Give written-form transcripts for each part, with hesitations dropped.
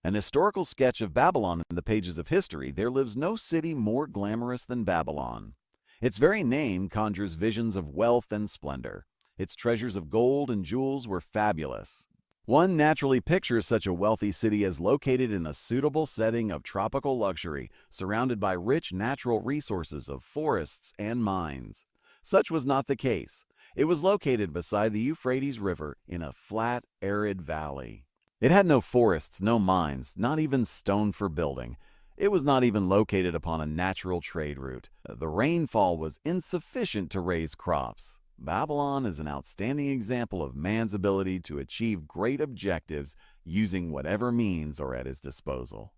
An historical sketch of Babylon in the pages of history, there lives no city more glamorous than Babylon. Its very name conjures visions of wealth and splendor. Its treasures of gold and jewels were fabulous. One naturally pictures such a wealthy city as located in a suitable setting of tropical luxury, surrounded by rich natural resources of forests and mines. Such was not the case. It was located beside the Euphrates River in a flat, arid valley. It had no forests, no mines, not even stone for building. It was not even located upon a natural trade route. The rainfall was insufficient to raise crops. Babylon is an outstanding example of man's ability to achieve great objectives using whatever means are at his disposal.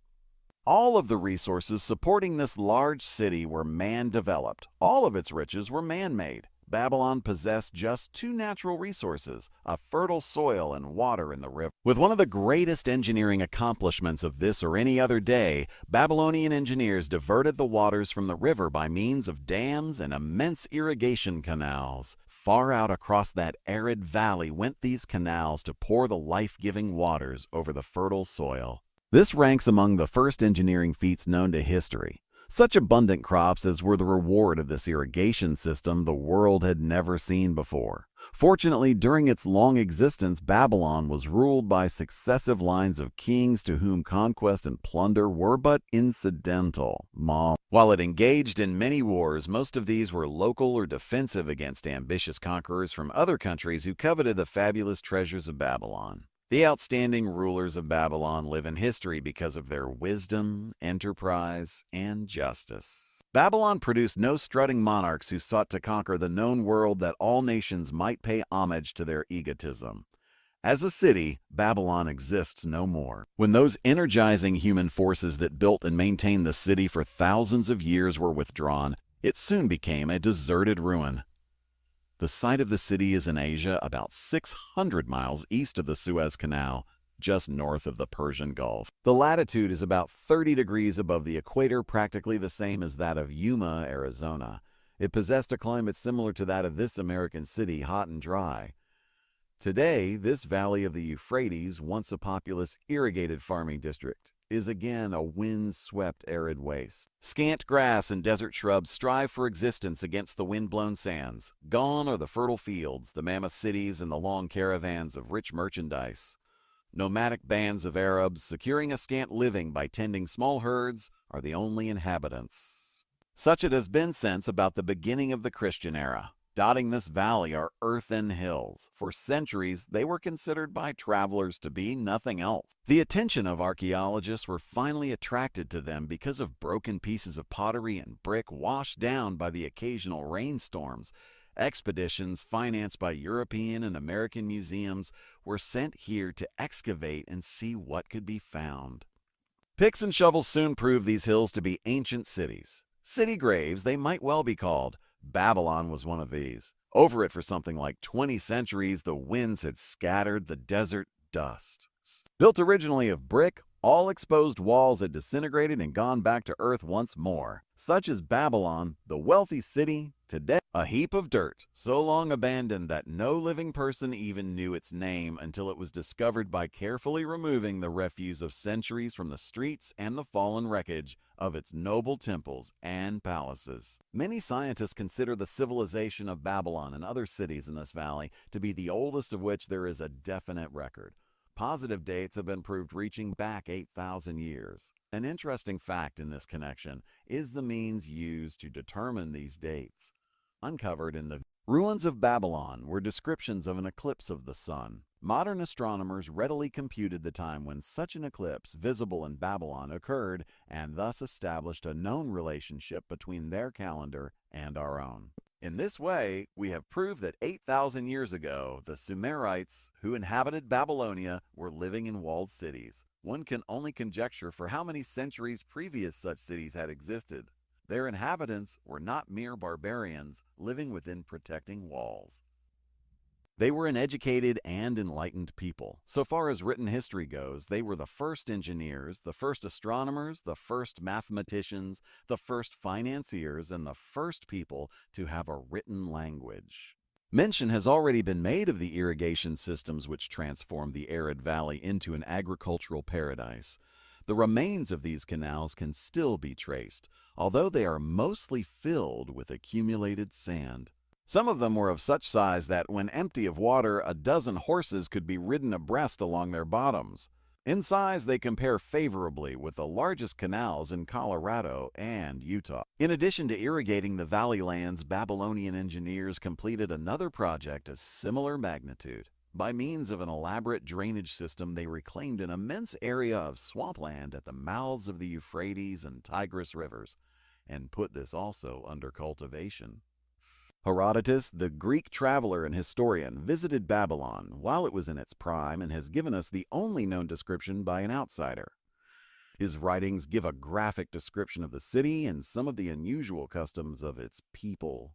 All of the resources supporting this large city were man-developed. All of its riches were man-made. Babylon possessed just two natural resources, a fertile soil and water in the river. With one of the greatest engineering accomplishments of this or any other day, Babylonian engineers diverted the waters from the river by means of dams and immense irrigation canals. Far out across that arid valley went these canals to pour the life-giving waters over the fertile soil. This ranks among the first engineering feats known to history. Such abundant crops as were the reward of this irrigation system the world had never seen before. Fortunately, during its long existence, Babylon was ruled by successive lines of kings to whom conquest and plunder were but incidental. While it engaged in many wars, most of these were local or defensive against ambitious conquerors from other countries who coveted the fabulous treasures of Babylon. The outstanding rulers of Babylon live in history because of their wisdom, enterprise, and justice. Babylon produced no strutting monarchs who sought to conquer the known world that all nations might pay homage to their egotism. As a city, Babylon exists no more. When those energizing human forces that built and maintained the city for thousands of years were withdrawn, it soon became a deserted ruin. The site of the city is in Asia, about 600 miles east of the Suez Canal, just north of the Persian Gulf. The latitude is about 30 degrees above the equator, practically the same as that of Yuma, Arizona. It possessed a climate similar to that of this American city, hot and dry. Today, this valley of the Euphrates, once a populous, irrigated farming district, is again a wind-swept arid waste. Scant grass and desert shrubs strive for existence against the wind-blown sands. Gone are the fertile fields, the mammoth cities, and the long caravans of rich merchandise. Nomadic bands of Arabs, securing a scant living by tending small herds, are the only inhabitants. Such it has been since about the beginning of the Christian era. Dotting this valley are earthen hills. For centuries, they were considered by travelers to be nothing else. The attention of archaeologists were finally attracted to them because of broken pieces of pottery and brick washed down by the occasional rainstorms. Expeditions financed by European and American museums were sent here to excavate and see what could be found. Picks and shovels soon proved these hills to be ancient cities. City graves, they might well be called. Babylon was one of these. Over it for something like 20 centuries, the winds had scattered the desert dust. Built originally of brick, all exposed walls had disintegrated and gone back to earth once more. Such is Babylon, the wealthy city, today a heap of dirt, so long abandoned that no living person even knew its name until it was discovered by carefully removing the refuse of centuries from the streets and the fallen wreckage of its noble temples and palaces. Many scientists consider the civilization of Babylon and other cities in this valley to be the oldest of which there is a definite record. Positive dates have been proved reaching back 8,000 years. An interesting fact in this connection is the means used to determine these dates. Uncovered in the ruins of Babylon were descriptions of an eclipse of the sun. Modern astronomers readily computed the time when such an eclipse visible in Babylon occurred and thus established a known relationship between their calendar and our own. In this way, we have proved that 8,000 years ago, the Sumerites who inhabited Babylonia were living in walled cities. One can only conjecture for how many centuries previous such cities had existed. Their inhabitants were not mere barbarians living within protecting walls. They were an educated and enlightened people. So far as written history goes, they were the first engineers, the first astronomers, the first mathematicians, the first financiers, and the first people to have a written language. Mention has already been made of the irrigation systems which transformed the arid valley into an agricultural paradise. The remains of these canals can still be traced, although they are mostly filled with accumulated sand. Some of them were of such size that, when empty of water, a dozen horses could be ridden abreast along their bottoms. In size, they compare favorably with the largest canals in Colorado and Utah. In addition to irrigating the valley lands, Babylonian engineers completed another project of similar magnitude. By means of an elaborate drainage system, they reclaimed an immense area of swampland at the mouths of the Euphrates and Tigris rivers, and put this also under cultivation. Herodotus, the Greek traveler and historian, visited Babylon while it was in its prime and has given us the only known description by an outsider. His writings give a graphic description of the city and some of the unusual customs of its people.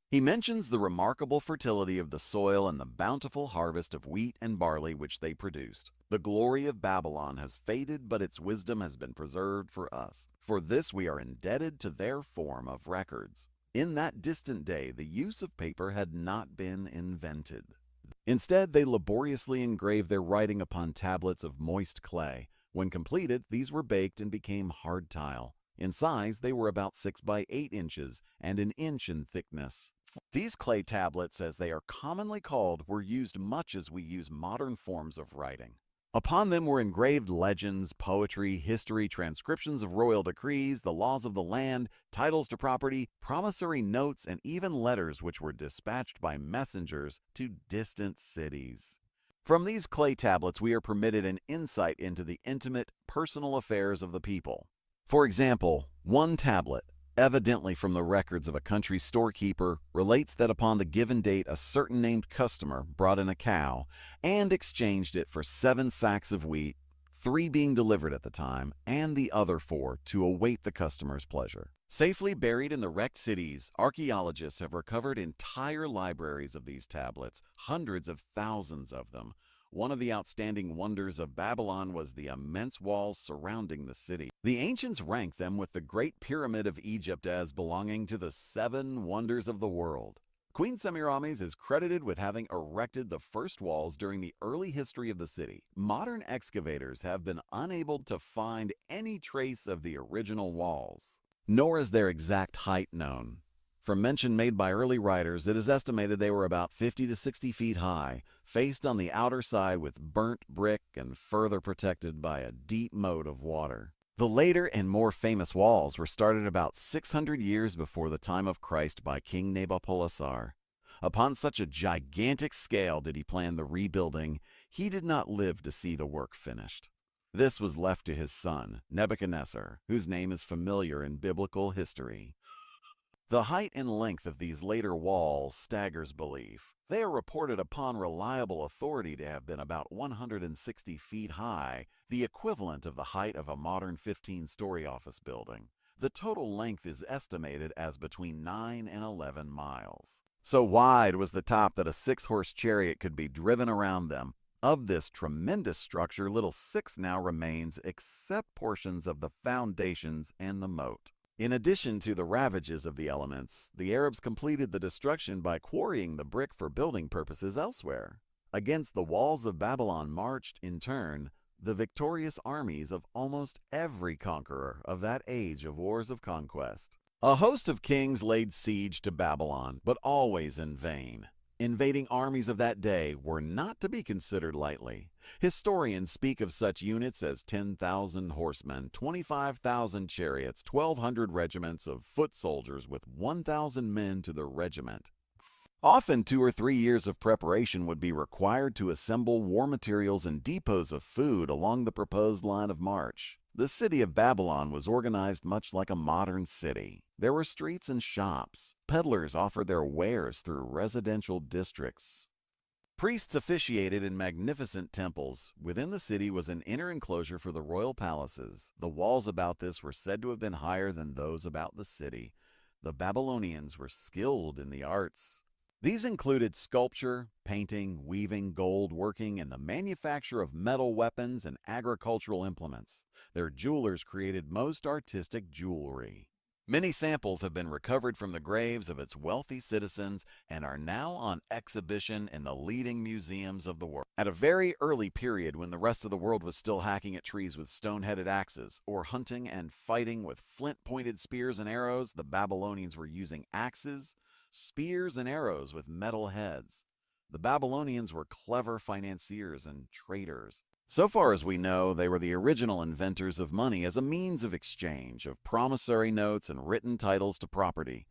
He mentions the remarkable fertility of the soil and the bountiful harvest of wheat and barley which they produced. The glory of Babylon has faded, but its wisdom has been preserved for us. For this we are indebted to their form of records. In that distant day, the use of paper had not been invented. Instead, they laboriously engraved their writing upon tablets of moist clay. When completed, these were baked and became hard tile. In size, they were about 6 by 8 inches and an inch in thickness. These clay tablets, as they are commonly called, were used much as we use modern forms of writing. Upon them were engraved legends, poetry, history, transcriptions of royal decrees, the laws of the land, titles to property, promissory notes, and even letters which were dispatched by messengers to distant cities. From these clay tablets we are permitted an insight into the intimate, personal affairs of the people. For example, one tablet, evidently from the records of a country storekeeper, relates that upon the given date a certain named customer brought in a cow and exchanged it for 7 sacks of wheat, 3 being delivered at the time, and the other 4 to await the customer's pleasure. Safely buried in the wrecked cities, archaeologists have recovered entire libraries of these tablets, hundreds of thousands of them. One of the outstanding wonders of Babylon was the immense walls surrounding the city. The ancients ranked them with the Great Pyramid of Egypt as belonging to the 7 wonders of the world. Queen Semiramis is credited with having erected the first walls during the early history of the city. Modern excavators have been unable to find any trace of the original walls, nor is their exact height known. From mention made by early writers, it is estimated they were about 50 to 60 feet high, faced on the outer side with burnt brick and further protected by a deep moat of water. The later and more famous walls were started about 600 years before the time of Christ by King Nabopolassar. Upon such a gigantic scale did he plan the rebuilding, he did not live to see the work finished. This was left to his son, Nebuchadnezzar, whose name is familiar in biblical history. The height and length of these later walls staggers belief. They are reported upon reliable authority to have been about 160 feet high, the equivalent of the height of a modern 15-story office building. The total length is estimated as between 9 and 11 miles. So wide was the top that a 6-horse chariot could be driven around them. Of this tremendous structure, little 6 now remains except portions of the foundations and the moat. In addition to the ravages of the elements, the Arabs completed the destruction by quarrying the brick for building purposes elsewhere. Against the walls of Babylon marched, in turn, the victorious armies of almost every conqueror of that age of wars of conquest. A host of kings laid siege to Babylon, but always in vain. Invading armies of that day were not to be considered lightly. Historians speak of such units as 10,000 horsemen, 25,000 chariots, 1,200 regiments of foot soldiers with 1,000 men to the regiment. Often 2 or 3 years of preparation would be required to assemble war materials and depots of food along the proposed line of march. The city of Babylon was organized much like a modern city. There were streets and shops. Peddlers offered their wares through residential districts. Priests officiated in magnificent temples. Within the city was an inner enclosure for the royal palaces. The walls about this were said to have been higher than those about the city. The Babylonians were skilled in the arts. These included sculpture, painting, weaving, gold working, and the manufacture of metal weapons and agricultural implements. Their jewelers created most artistic jewelry. Many samples have been recovered from the graves of its wealthy citizens and are now on exhibition in the leading museums of the world. At a very early period when the rest of the world was still hacking at trees with stone-headed axes, or hunting and fighting with flint-pointed spears and arrows, the Babylonians were using axes, spears, and arrows with metal heads. The Babylonians were clever financiers and traders. So far as we know, they were the original inventors of money as a means of exchange, of promissory notes and written titles to property.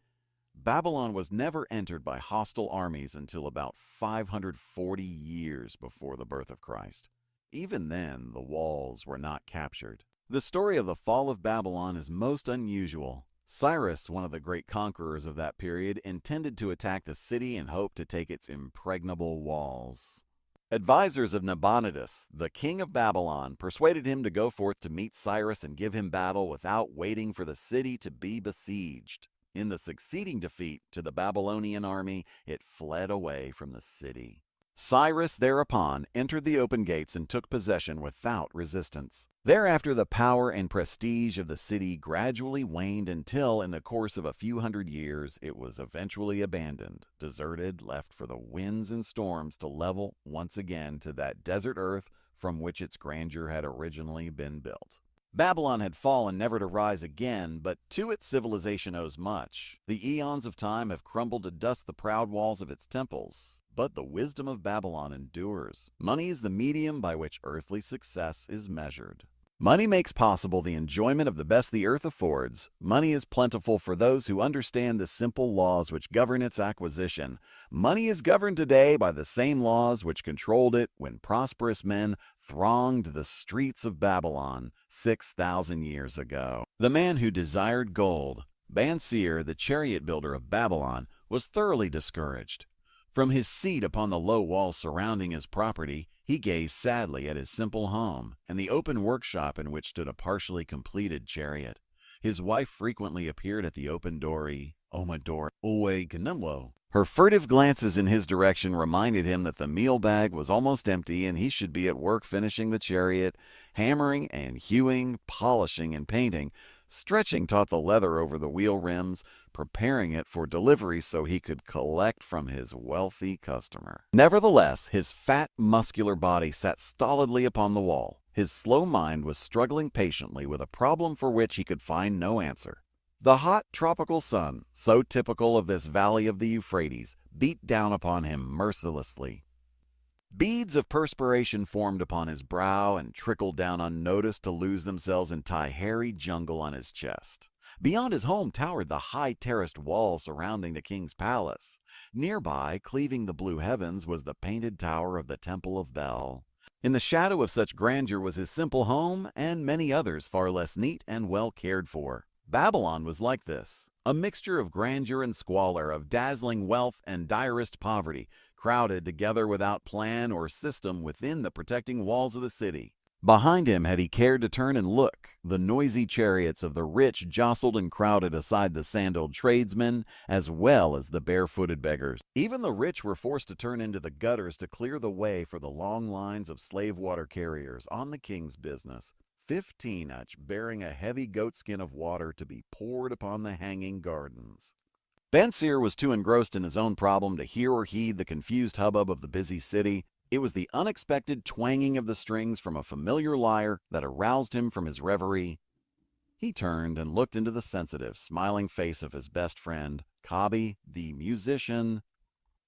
Babylon was never entered by hostile armies until about 540 years before the birth of Christ. Even then, the walls were not captured. The story of the fall of Babylon is most unusual. Cyrus, one of the great conquerors of that period, intended to attack the city and hoped to take its impregnable walls. Advisors of Nabonidus, the king of Babylon, persuaded him to go forth to meet Cyrus and give him battle without waiting for the city to be besieged. In the succeeding defeat to the Babylonian army, it fled away from the city. Cyrus thereupon entered the open gates and took possession without resistance. Thereafter the power and prestige of the city gradually waned until, in the course of a few hundred years, it was eventually abandoned, deserted, left for the winds and storms to level once again to that desert earth from which its grandeur had originally been built. Babylon had fallen never to rise again, but to its civilization owes much. The eons of time have crumbled to dust the proud walls of its temples, but the wisdom of Babylon endures. Money is the medium by which earthly success is measured. Money makes possible the enjoyment of the best the earth affords. Money is plentiful for those who understand the simple laws which govern its acquisition. Money is governed today by the same laws which controlled it when prosperous men thronged the streets of Babylon 6,000 years ago. The man who desired gold, Bansir, the chariot builder of Babylon, was thoroughly discouraged. From his seat upon the low wall surrounding his property, he gazed sadly at his simple home and the open workshop in which stood a partially completed chariot. His wife frequently appeared at the open dory, Omador Owe Canelo. Her furtive glances in his direction reminded him that the meal bag was almost empty and he should be at work finishing the chariot, hammering and hewing, polishing and painting. Stretching taut the leather over the wheel rims, preparing it for delivery so he could collect from his wealthy customer. Nevertheless, his fat, muscular body sat stolidly upon the wall. His slow mind was struggling patiently with a problem for which he could find no answer. The hot, tropical sun, so typical of this valley of the Euphrates, beat down upon him mercilessly. Beads of perspiration formed upon his brow and trickled down unnoticed to lose themselves in hairy jungle on his chest. Beyond his home towered the high terraced wall surrounding the king's palace. Nearby, cleaving the blue heavens, was the painted tower of the Temple of Bel. In the shadow of such grandeur was his simple home and many others far less neat and well cared for. Babylon was like this, a mixture of grandeur and squalor, of dazzling wealth and direst poverty, crowded together without plan or system within the protecting walls of the city. Behind him, had he cared to turn and look, the noisy chariots of the rich jostled and crowded aside the sandaled tradesmen, as well as the barefooted beggars. Even the rich were forced to turn into the gutters to clear the way for the long lines of slave water carriers on the king's business. 15 each, bearing a heavy goatskin of water to be poured upon the hanging gardens. Bansir was too engrossed in his own problem to hear or heed the confused hubbub of the busy city. It was the unexpected twanging of the strings from a familiar lyre that aroused him from his reverie. He turned and looked into the sensitive, smiling face of his best friend, Kabi, the musician.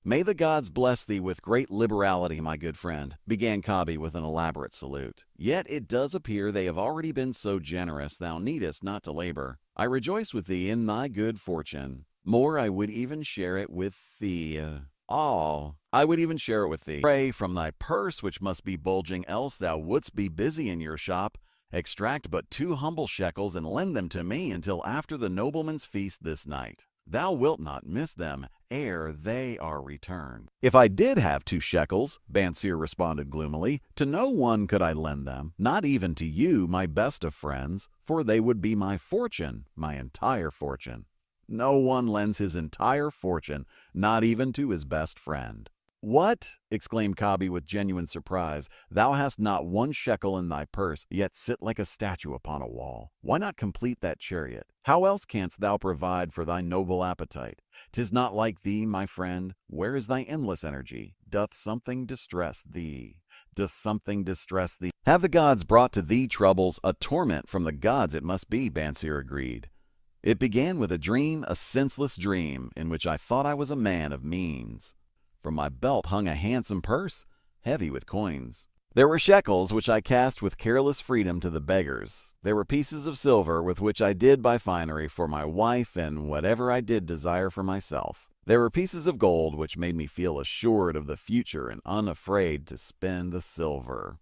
"May the gods bless thee with great liberality, my good friend," began Kabi with an elaborate salute. "Yet it does appear they have already been so generous thou needest not to labor. I rejoice with thee in thy good fortune. More, I would even share it with thee. I would even share it with thee. Pray from thy purse, which must be bulging, else thou wouldst be busy in your shop. Extract but 2 humble shekels and lend them to me until after the nobleman's feast this night. Thou wilt not miss them ere they are returned." "If I did have 2 shekels," Bansir responded gloomily, "to no one could I lend them, not even to you, my best of friends, for they would be my fortune, my entire fortune." "No one lends his entire fortune, not even to his best friend." "What?" exclaimed Kabi with genuine surprise. "Thou hast not one shekel in thy purse, yet sit like a statue upon a wall. Why not complete that chariot? How else canst thou provide for thy noble appetite? 'Tis not like thee, my friend. Where is thy endless energy? Doth something distress thee? Doth something distress thee?" "Have the gods brought to thee troubles? A torment from the gods it must be," Bansir agreed. "It began with a dream, a senseless dream, in which I thought I was a man of means. From my belt hung a handsome purse, heavy with coins. There were shekels which I cast with careless freedom to the beggars. There were pieces of silver with which I did buy finery for my wife and whatever I did desire for myself. There were pieces of gold which made me feel assured of the future and unafraid to spend the silver.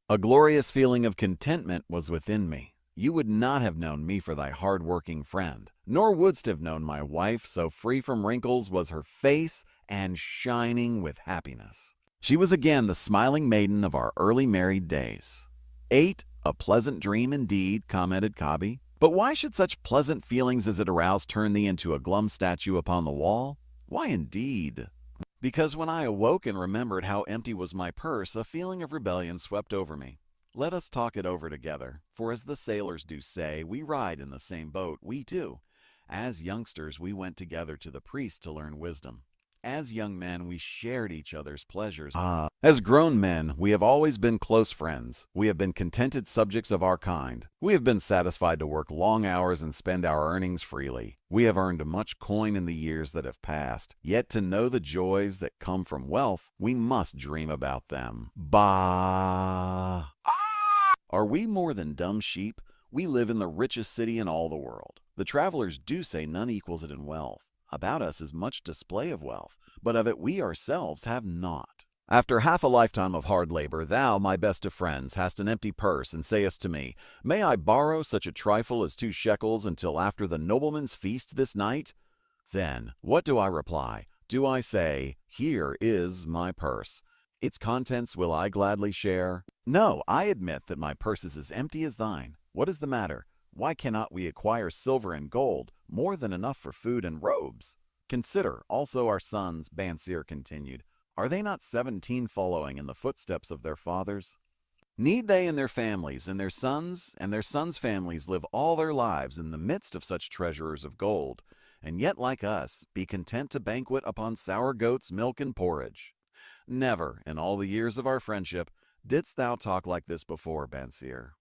A glorious feeling of contentment was within me. You would not have known me for thy hard-working friend, nor wouldst have known my wife, so free from wrinkles was her face and shining with happiness. She was again the smiling maiden of our early married days. "8, a pleasant dream indeed," commented Kabi. "But why should such pleasant feelings as it aroused turn thee into a glum statue upon the wall? Why indeed?" "Because when I awoke and remembered how empty was my purse, a feeling of rebellion swept over me. Let us talk it over together, for as the sailors do say, we ride in the same boat, we do. As youngsters, we went together to the priest to learn wisdom. As young men, we shared each other's pleasures. As grown men, we have always been close friends. We have been contented subjects of our kind. We have been satisfied to work long hours and spend our earnings freely. We have earned much coin in the years that have passed. Yet to know the joys that come from wealth, we must dream about them. Bah! Are we more than dumb sheep? We live in the richest city in all the world. The travelers do say none equals it in wealth. About us is much display of wealth, but of it we ourselves have not. After half a lifetime of hard labor, thou, my best of friends, hast an empty purse, and sayest to me, "May I borrow such a trifle as 2 shekels until after the nobleman's feast this night?" Then, what do I reply? Do I say, "Here is my purse. Its contents will I gladly share"? No, I admit that my purse is as empty as thine. What is the matter? Why cannot we acquire silver and gold, more than enough for food and robes? Consider also our sons, Bansir continued. Are they not 17 following in the footsteps of their fathers? Need they and their families and their sons' families live all their lives in the midst of such treasurers of gold, and yet, like us, be content to banquet upon sour goats, milk, and porridge? Never, in all the years of our friendship, didst thou talk like this before, Bansir.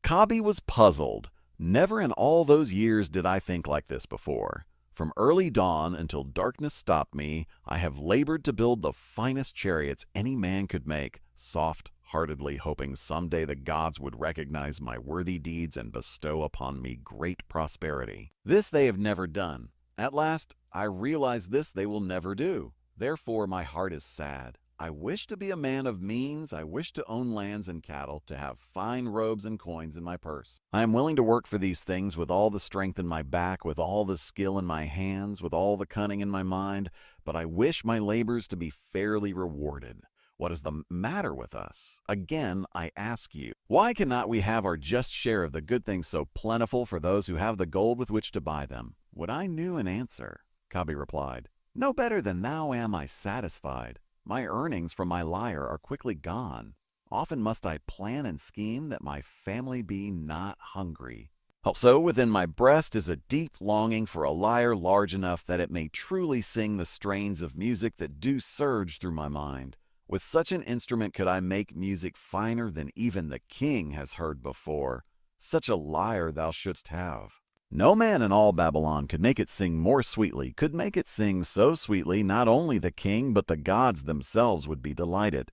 Kabi was puzzled. Never in all those years did I think like this before. From early dawn until darkness stopped me, I have labored to build the finest chariots any man could make, soft-heartedly hoping someday the gods would recognize my worthy deeds and bestow upon me great prosperity. This they have never done. At last, I realize this they will never do. Therefore, my heart is sad. I wish to be a man of means. I wish to own lands and cattle, to have fine robes and coins in my purse. I am willing to work for these things with all the strength in my back, with all the skill in my hands, with all the cunning in my mind, but I wish my labors to be fairly rewarded. What is the matter with us? Again, I ask you, why cannot we have our just share of the good things so plentiful for those who have the gold with which to buy them? Would I knew an answer. Kabi replied, "No better than thou am I satisfied. My earnings from my lyre are quickly gone. Often must I plan and scheme that my family be not hungry. Also within my breast is a deep longing for a lyre large enough that it may truly sing the strains of music that do surge through my mind. With such an instrument could I make music finer than even the king has heard before. Such a lyre thou shouldst have. No man in all Babylon could make it sing more sweetly, could make it sing so sweetly not only the king but the gods themselves would be delighted.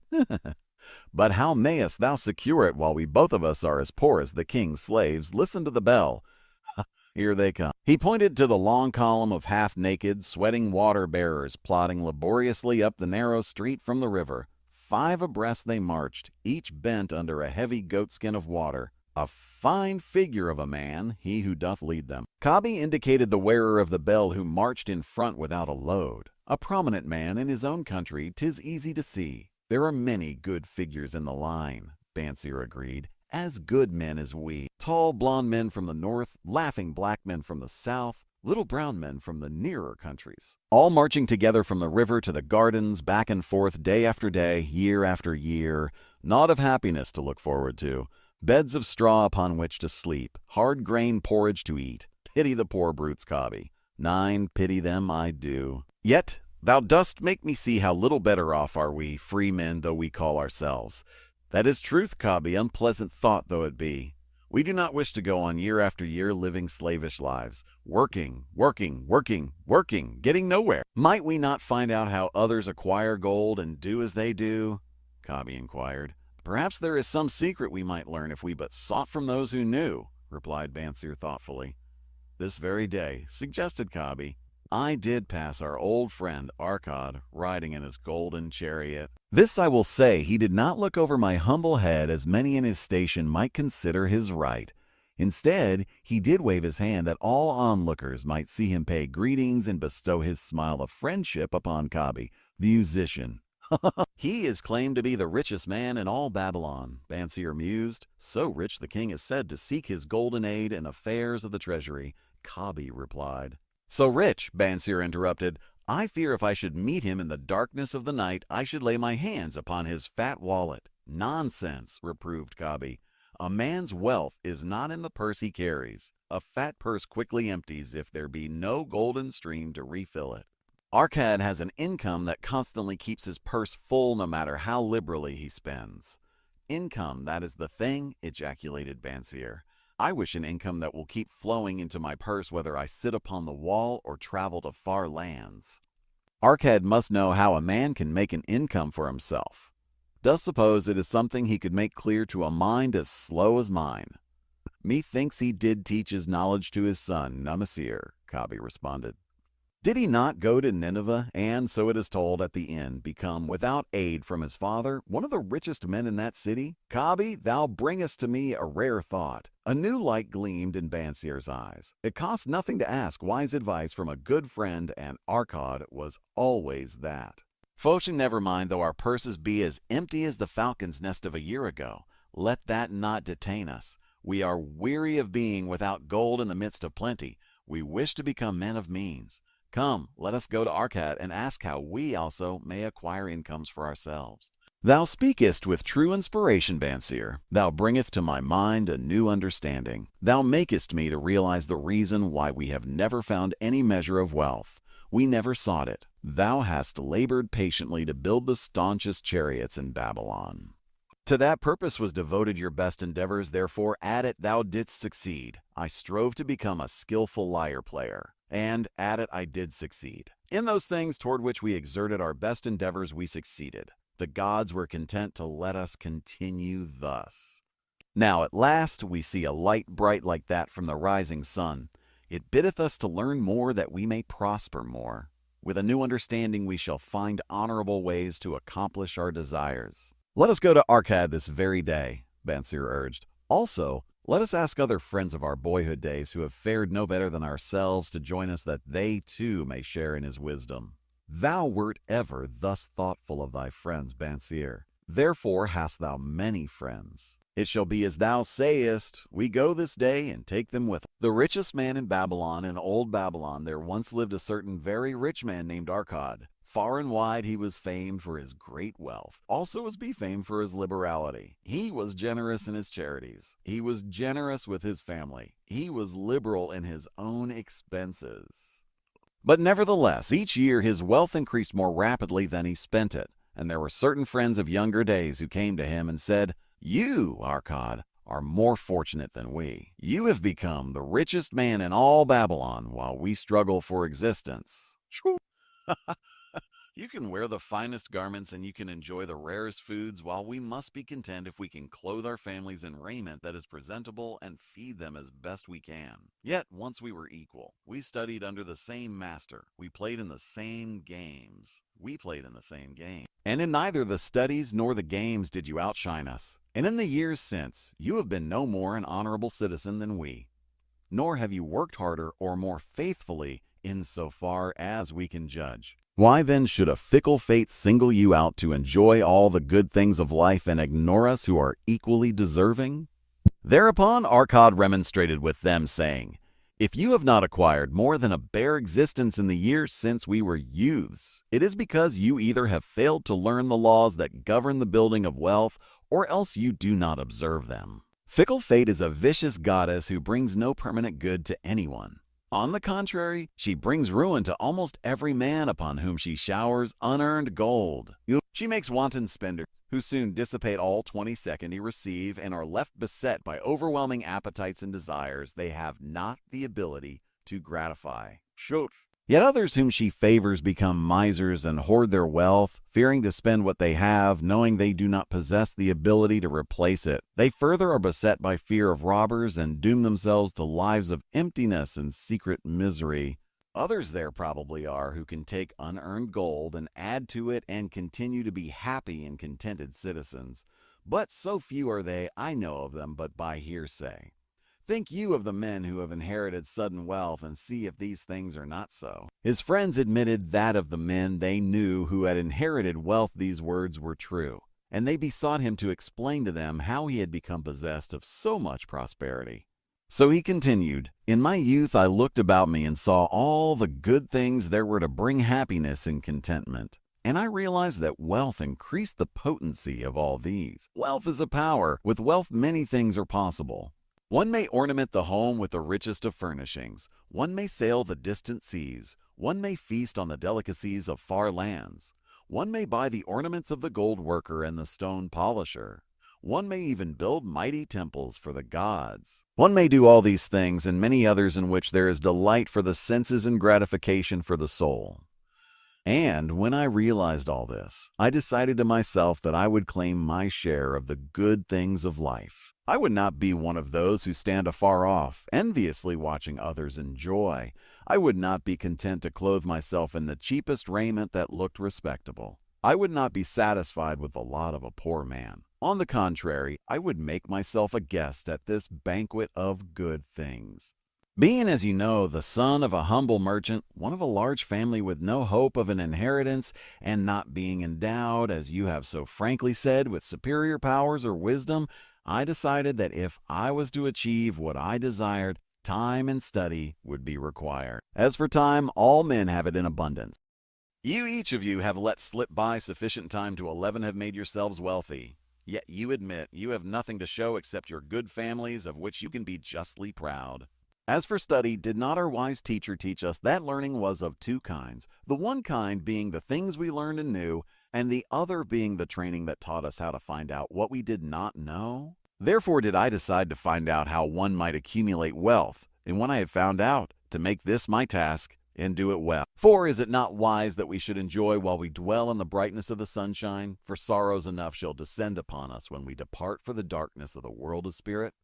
But how mayest thou secure it while we both of us are as poor as the king's slaves? Listen to the bell. Here they come." He pointed to the long column of half-naked, sweating water-bearers plodding laboriously up the narrow street from the river. 5 abreast they marched, each bent under a heavy goatskin of water. A fine figure of a man, he who doth lead them. Kabi indicated the wearer of the bell who marched in front without a load. A prominent man in his own country, 'tis easy to see. There are many good figures in the line, Bansir agreed. As good men as we. Tall blond men from the north, laughing black men from the south, little brown men from the nearer countries, all marching together from the river to the gardens, back and forth day after day, year after year, naught of happiness to look forward to, beds of straw upon which to sleep, hard grain porridge to eat. Pity the poor brutes, Cobby. Nine, pity them I do. Yet thou dost make me see how little better off are we, free men though we call ourselves. That is truth, Cobby, unpleasant thought though it be. We do not wish to go on year after year living slavish lives, working, getting nowhere. Might we not find out how others acquire gold and do as they do? Cobby inquired. Perhaps there is some secret we might learn if we but sought from those who knew, replied Bansier thoughtfully. This very day, suggested Cobby, I did pass our old friend Arkad riding in his golden chariot. This I will say, he did not look over my humble head as many in his station might consider his right. Instead, he did wave his hand that all onlookers might see him pay greetings and bestow his smile of friendship upon Cobby, the musician. He is claimed to be the richest man in all Babylon, Bansier mused. So rich the king is said to seek his golden aid in affairs of the treasury, Cobby replied. So rich, Bansier interrupted, I fear if I should meet him in the darkness of the night, I should lay my hands upon his fat wallet. Nonsense, reproved Cobby. A man's wealth is not in the purse he carries. A fat purse quickly empties if there be no golden stream to refill it. Arkad has an income that constantly keeps his purse full no matter how liberally he spends. Income, that is the thing, ejaculated Bansier. I wish an income that will keep flowing into my purse whether I sit upon the wall or travel to far lands. Arkad must know how a man can make an income for himself. Does suppose it is something he could make clear to a mind as slow as mine. Methinks he did teach his knowledge to his son, Namasir, Cobby responded. Did he not go to Nineveh, and, so it is told at the end, become, without aid from his father, one of the richest men in that city? Cobby, thou bringest to me a rare thought. A new light gleamed in Bansier's eyes. It cost nothing to ask wise advice from a good friend, and Arkad was always that. Foshin, never mind, though our purses be as empty as the falcon's nest of a year ago. Let that not detain us. We are weary of being without gold in the midst of plenty. We wish to become men of means. Come, let us go to Arkad and ask how we also may acquire incomes for ourselves. Thou speakest with true inspiration, Bansier. Thou bringest to my mind a new understanding. Thou makest me to realize the reason why we have never found any measure of wealth. We never sought it. Thou hast labored patiently to build the staunchest chariots in Babylon. To that purpose was devoted your best endeavors, therefore at it thou didst succeed. I strove to become a skillful lyre player, and at it I did succeed. In those things toward which we exerted our best endeavors we succeeded. The gods were content to let us continue thus. Now at last we see a light bright like that from the rising sun. It biddeth us to learn more that we may prosper more. With a new understanding we shall find honorable ways to accomplish our desires. Let us go to Arkad this very day, Bansier urged. Also, let us ask other friends of our boyhood days who have fared no better than ourselves to join us that they too may share in his wisdom. Thou wert ever thus thoughtful of thy friends, Bansier. Therefore hast thou many friends. It shall be as thou sayest, we go this day and take them with us. The richest man in Babylon, in old Babylon, there once lived a certain very rich man named Arkad. Far and wide he was famed for his great wealth. Also was he famed for his liberality. He was generous in his charities. He was generous with his family. He was liberal in his own expenses. But nevertheless, each year his wealth increased more rapidly than he spent it, and there were certain friends of younger days who came to him and said, You, Arkad, are more fortunate than we. You have become the richest man in all Babylon while we struggle for existence. You can wear the finest garments and you can enjoy the rarest foods, while we must be content if we can clothe our families in raiment that is presentable and feed them as best we can. Yet once we were equal. We studied under the same master. We played in the same games. And in neither the studies nor the games did you outshine us. And in the years since, you have been no more an honorable citizen than we. Nor have you worked harder or more faithfully in so far as we can judge. Why then should a fickle fate single you out to enjoy all the good things of life and ignore us who are equally deserving? Thereupon Arkad remonstrated with them, saying, If you have not acquired more than a bare existence in the years since we were youths, it is because you either have failed to learn the laws that govern the building of wealth, or else you do not observe them. Fickle fate is a vicious goddess who brings no permanent good to anyone. On the contrary, she brings ruin to almost every man upon whom she showers unearned gold. She makes wanton spenders who soon dissipate all 22nd they receive and are left beset by overwhelming appetites and desires they have not the ability to gratify. Shoot. Yet others whom she favors become misers and hoard their wealth, fearing to spend what they have, knowing they do not possess the ability to replace it. They further are beset by fear of robbers and doom themselves to lives of emptiness and secret misery. Others there probably are who can take unearned gold and add to it and continue to be happy and contented citizens. But so few are they, I know of them but by hearsay. Think you of the men who have inherited sudden wealth and see if these things are not so. His friends admitted that of the men they knew who had inherited wealth these words were true, and they besought him to explain to them how he had become possessed of so much prosperity. So he continued, "In my youth I looked about me and saw all the good things there were to bring happiness and contentment. And I realized that wealth increased the potency of all these. Wealth is a power. With wealth many things are possible. One may ornament the home with the richest of furnishings. One may sail the distant seas. One may feast on the delicacies of far lands. One may buy the ornaments of the gold worker and the stone polisher. One may even build mighty temples for the gods. One may do all these things and many others in which there is delight for the senses and gratification for the soul. And when I realized all this, I decided to myself that I would claim my share of the good things of life. I would not be one of those who stand afar off, enviously watching others enjoy. I would not be content to clothe myself in the cheapest raiment that looked respectable. I would not be satisfied with the lot of a poor man. On the contrary, I would make myself a guest at this banquet of good things. Being, as you know, the son of a humble merchant, one of a large family with no hope of an inheritance, and not being endowed, as you have so frankly said, with superior powers or wisdom, I decided that if I was to achieve what I desired, time and study would be required. As for time, all men have it in abundance. You, each of you, have let slip by sufficient time to 11 have made yourselves wealthy. Yet you admit you have nothing to show except your good families, of which you can be justly proud. As for study, did not our wise teacher teach us that learning was of two kinds, the one kind being the things we learned and knew, and the other being the training that taught us how to find out what we did not know? Therefore did I decide to find out how one might accumulate wealth, and when I had found out, to make this my task, and do it well. For is it not wise that we should enjoy while we dwell in the brightness of the sunshine? For sorrows enough shall descend upon us when we depart for the darkness of the world of spirit.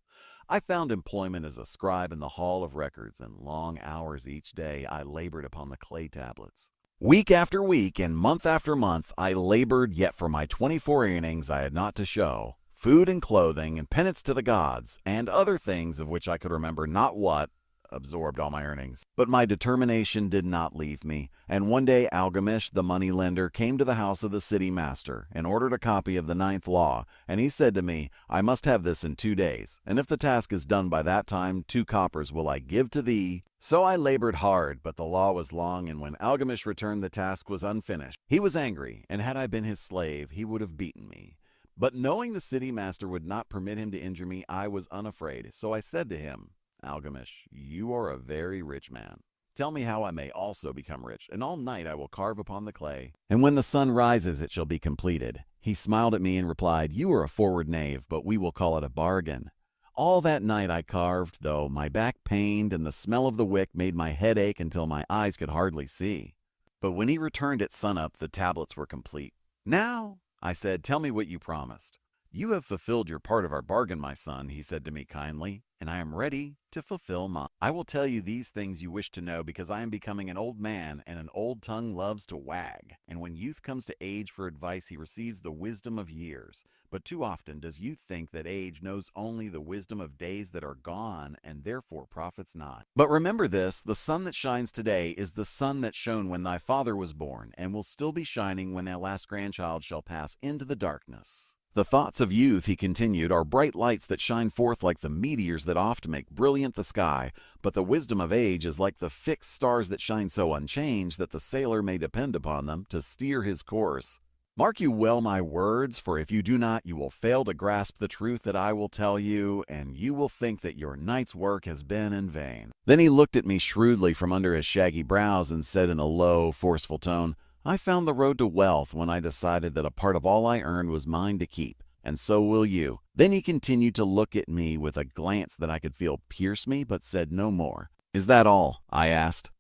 I found employment as a scribe in the hall of records, and long hours each day I labored upon the clay tablets. Week after week and month after month I labored, yet for my 24 earnings I had not to show. Food and clothing and penance to the gods, and other things of which I could remember not what, absorbed all my earnings. But my determination did not leave me, and one day Algamish, the money lender, came to the house of the city master and ordered a copy of the 9th law, and he said to me, I must have this in 2 days, and if the task is done by that time, 2 coppers will I give to thee. So I labored hard, but the law was long, and when Algamish returned the task was unfinished. He was angry, and had I been his slave, he would have beaten me. But knowing the city master would not permit him to injure me, I was unafraid, so I said to him, Algamish, you are a very rich man. Tell me how I may also become rich, and all night I will carve upon the clay, and when the sun rises it shall be completed. He smiled at me and replied, you are a forward knave, but we will call it a bargain. All that night I carved, though my back pained, and the smell of the wick made my head ache until my eyes could hardly see. But when he returned at sunup, the tablets were complete. Now, I said, tell me what you promised. You have fulfilled your part of our bargain, my son, he said to me kindly, and I am ready to fulfill mine. I will tell you these things you wish to know because I am becoming an old man, and an old tongue loves to wag. And when youth comes to age for advice, he receives the wisdom of years. But too often does youth think that age knows only the wisdom of days that are gone, and therefore profits not. But remember this, the sun that shines today is the sun that shone when thy father was born, and will still be shining when thy last grandchild shall pass into the darkness. The thoughts of youth, he continued, are bright lights that shine forth like the meteors that oft make brilliant the sky, but the wisdom of age is like the fixed stars that shine so unchanged that the sailor may depend upon them to steer his course. Mark you well my words, for if you do not, you will fail to grasp the truth that I will tell you, and you will think that your night's work has been in vain. Then he looked at me shrewdly from under his shaggy brows and said in a low, forceful tone, I found the road to wealth when I decided that a part of all I earned was mine to keep, and so will you. Then he continued to look at me with a glance that I could feel pierce me, but said no more. Is that all? I asked.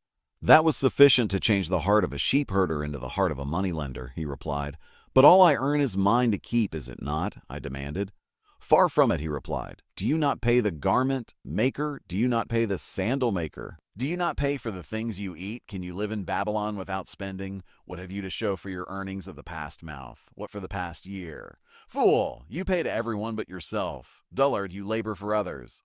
That was sufficient to change the heart of a sheepherder into the heart of a moneylender, he replied. But all I earn is mine to keep, is it not? I demanded. Far from it, he replied. Do you not pay the garment maker? Do you not pay the sandal maker? Do you not pay for the things you eat? Can you live in Babylon without spending? What have you to show for your earnings of the past month? What for the past year? Fool, you pay to everyone but yourself. Dullard, you labor for others.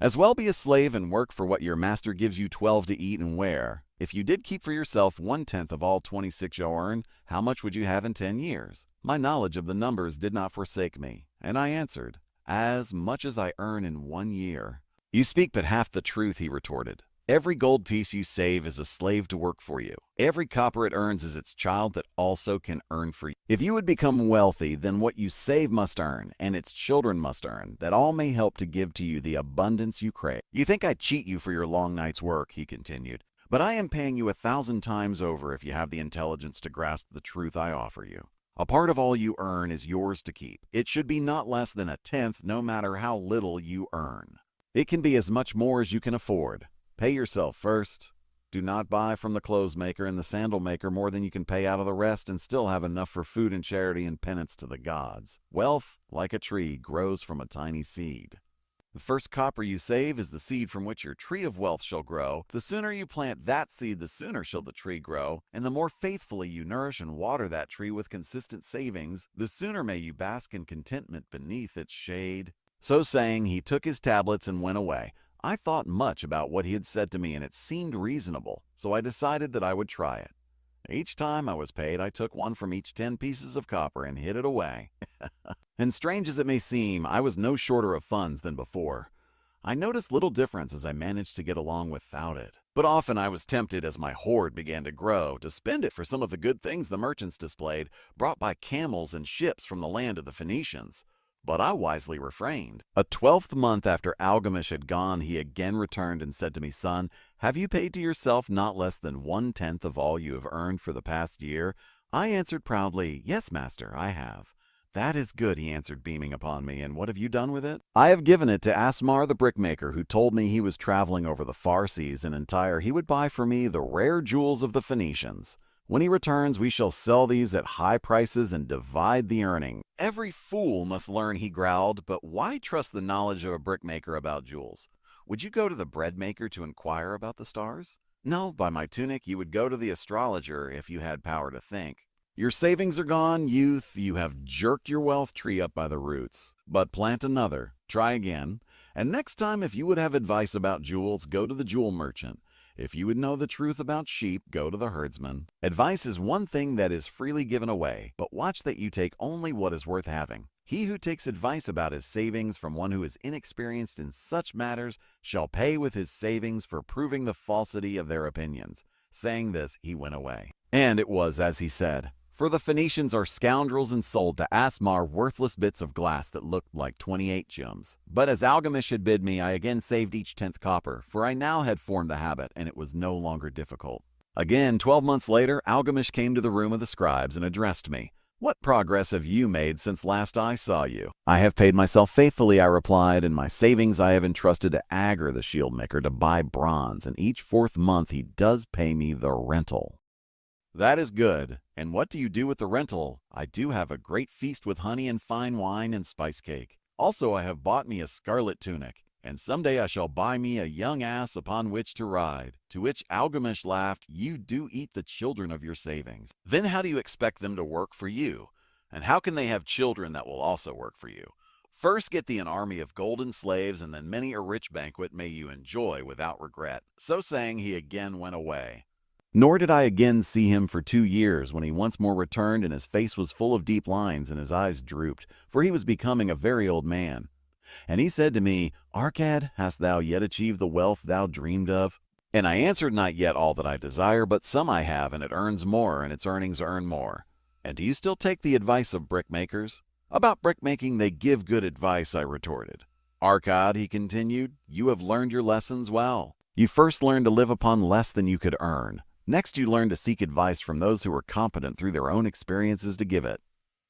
As well be a slave and work for what your master gives you 12 to eat and wear. If you did keep for yourself 1/10 of all 26 you earn, how much would you have in 10 years? My knowledge of the numbers did not forsake me, and I answered, as much as I earn in 1 year. You speak but half the truth, he retorted. Every gold piece you save is a slave to work for you. Every copper it earns is its child that also can earn for you. If you would become wealthy, then what you save must earn, and its children must earn, that all may help to give to you the abundance you crave. You think I cheat you for your long night's work, he continued, but I am paying you 1,000 times over if you have the intelligence to grasp the truth I offer you. A part of all you earn is yours to keep. It should be not less than 1/10, no matter how little you earn. It can be as much more as you can afford. Pay yourself first. Do not buy from the clothes maker and the sandal maker more than you can pay out of the rest and still have enough for food and charity and penance to the gods. Wealth, like a tree, grows from a tiny seed. The first copper you save is the seed from which your tree of wealth shall grow. The sooner you plant that seed, the sooner shall the tree grow, and the more faithfully you nourish and water that tree with consistent savings, the sooner may you bask in contentment beneath its shade. So saying, he took his tablets and went away. I thought much about what he had said to me, and it seemed reasonable, so I decided that I would try it. Each time I was paid, I took one from each 10 pieces of copper and hid it away. And strange as it may seem, I was no shorter of funds than before. I noticed little difference as I managed to get along without it. But often I was tempted, as my hoard began to grow, to spend it for some of the good things the merchants displayed, brought by camels and ships from the land of the Phoenicians. But I wisely refrained. A 12th month after Algamish had gone, he again returned and said to me, Son, have you paid to yourself not less than 1/10 of all you have earned for the past year? I answered proudly, Yes, master, I have. That is good, he answered, beaming upon me. And what have you done with it? I have given it to Asmar the brickmaker, who told me he was traveling over the far seas and in Tyre he would buy for me the rare jewels of the Phoenicians. When he returns, we shall sell these at high prices and divide the earning. Every fool must learn, he growled, but why trust the knowledge of a brickmaker about jewels? Would you go to the bread maker to inquire about the stars? No, by my tunic, you would go to the astrologer if you had power to think. Your savings are gone, youth. You have jerked your wealth tree up by the roots. But plant another. Try again. And next time, if you would have advice about jewels, go to the jewel merchant. If you would know the truth about sheep, go to the herdsman. Advice is one thing that is freely given away, but watch that you take only what is worth having. He who takes advice about his savings from one who is inexperienced in such matters shall pay with his savings for proving the falsity of their opinions. Saying this, he went away. And it was as he said. For the Phoenicians are scoundrels and sold to Asmar worthless bits of glass that looked like 28 gems. But as Algamish had bid me, I again saved each 10th copper, for I now had formed the habit, and it was no longer difficult. Again, 12 months later, Algamish came to the room of the scribes and addressed me. What progress have you made since last I saw you? I have paid myself faithfully, I replied, and my savings I have entrusted to Agar the shield maker to buy bronze, and each 4th month he does pay me the rental. That is good. And what do you do with the rental? I do have a great feast with honey and fine wine and spice cake. Also I have bought me a scarlet tunic, and someday I shall buy me a young ass upon which to ride. To which Algamish laughed, You do eat the children of your savings. Then how do you expect them to work for you? And how can they have children that will also work for you? First get thee an army of golden slaves, and then many a rich banquet may you enjoy without regret. So saying, he again went away. Nor did I again see him for 2 years, when he once more returned, and his face was full of deep lines and his eyes drooped, for he was becoming a very old man. And he said to me, Arkad, hast thou yet achieved the wealth thou dreamed of? And I answered, Not yet all that I desire, but some I have, and it earns more, and its earnings earn more. And do you still take the advice of brickmakers? About brickmaking they give good advice, I retorted. Arkad, he continued, you have learned your lessons well. You first learned to live upon less than you could earn. Next, you learned to seek advice from those who were competent through their own experiences to give it.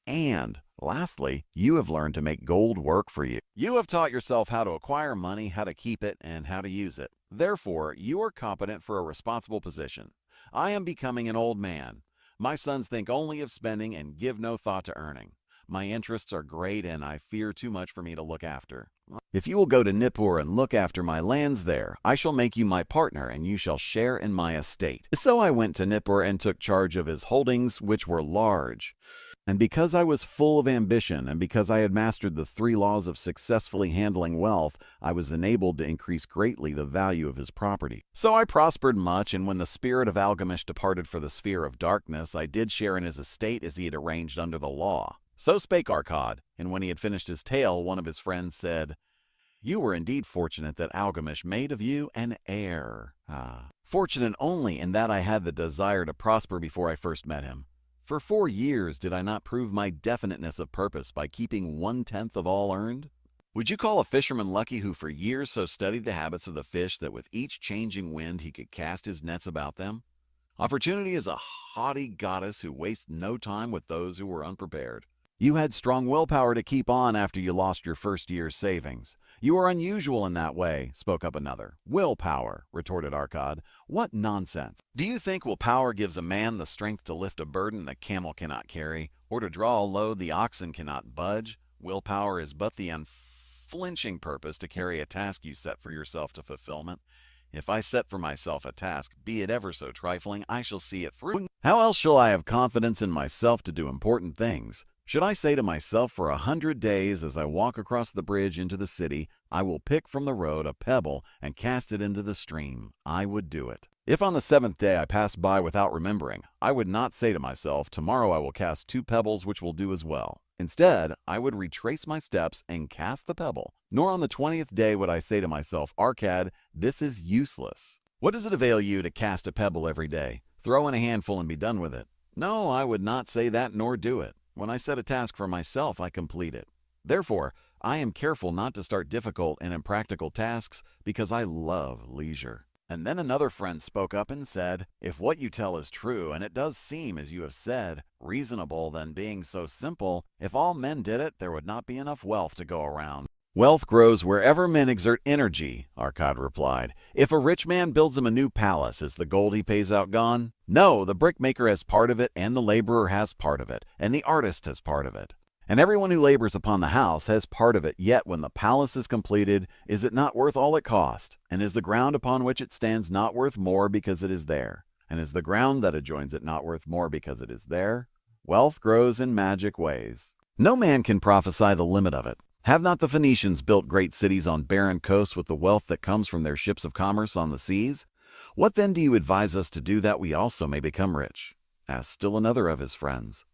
And lastly, you have learned to make gold work for you. You have taught yourself how to acquire money, how to keep it, and how to use it. Therefore, you are competent for a responsible position. I am becoming an old man. My sons think only of spending and give no thought to earning. My interests are great, and I fear too much for me to look after. If you will go to Nippur and look after my lands there, I shall make you my partner, and you shall share in my estate. So I went to Nippur and took charge of his holdings, which were large. And because I was full of ambition, and because I had mastered the 3 laws of successfully handling wealth, I was enabled to increase greatly the value of his property. So I prospered much, and when the spirit of Algamish departed for the sphere of darkness, I did share in his estate as he had arranged under the law. So spake Arkad, and when he had finished his tale, one of his friends said, You were indeed fortunate that Algamish made of you an heir. Fortunate only in that I had the desire to prosper before I first met him. For 4 years did I not prove my definiteness of purpose by keeping 1/10 of all earned? Would you call a fisherman lucky who for years so studied the habits of the fish that with each changing wind he could cast his nets about them? Opportunity is a haughty goddess who wastes no time with those who were unprepared. You had strong willpower to keep on after you lost your first year's savings. You are unusual in that way, spoke up another. Willpower, retorted Arkad. What nonsense. Do you think willpower gives a man the strength to lift a burden the camel cannot carry, or to draw a load the oxen cannot budge? Willpower is but the unflinching purpose to carry a task you set for yourself to fulfillment. If I set for myself a task, be it ever so trifling, I shall see it through. How else shall I have confidence in myself to do important things? Should I say to myself for 100 days as I walk across the bridge into the city, I will pick from the road a pebble and cast it into the stream, I would do it. If on the 7th day I pass by without remembering, I would not say to myself, tomorrow I will cast 2 pebbles which will do as well. Instead, I would retrace my steps and cast the pebble. Nor on the 20th day would I say to myself, Arkad, this is useless. What does it avail you to cast a pebble every day? Throw in a handful and be done with it. No, I would not say that nor do it. When I set a task for myself, I complete it. Therefore, I am careful not to start difficult and impractical tasks because I love leisure. And then another friend spoke up and said, If what you tell is true, and it does seem, as you have said, reasonable, then being so simple, if all men did it, there would not be enough wealth to go around. Wealth grows wherever men exert energy, Arkad replied. If a rich man builds him a new palace, is the gold he pays out gone? No, the brickmaker has part of it, and the laborer has part of it, and the artist has part of it. And everyone who labors upon the house has part of it, yet when the palace is completed, is it not worth all it cost? And is the ground upon which it stands not worth more because it is there? And is the ground that adjoins it not worth more because it is there? Wealth grows in magic ways. No man can prophesy the limit of it. Have not the Phoenicians built great cities on barren coasts with the wealth that comes from their ships of commerce on the seas? What then do you advise us to do that we also may become rich? Asked still another of his friends.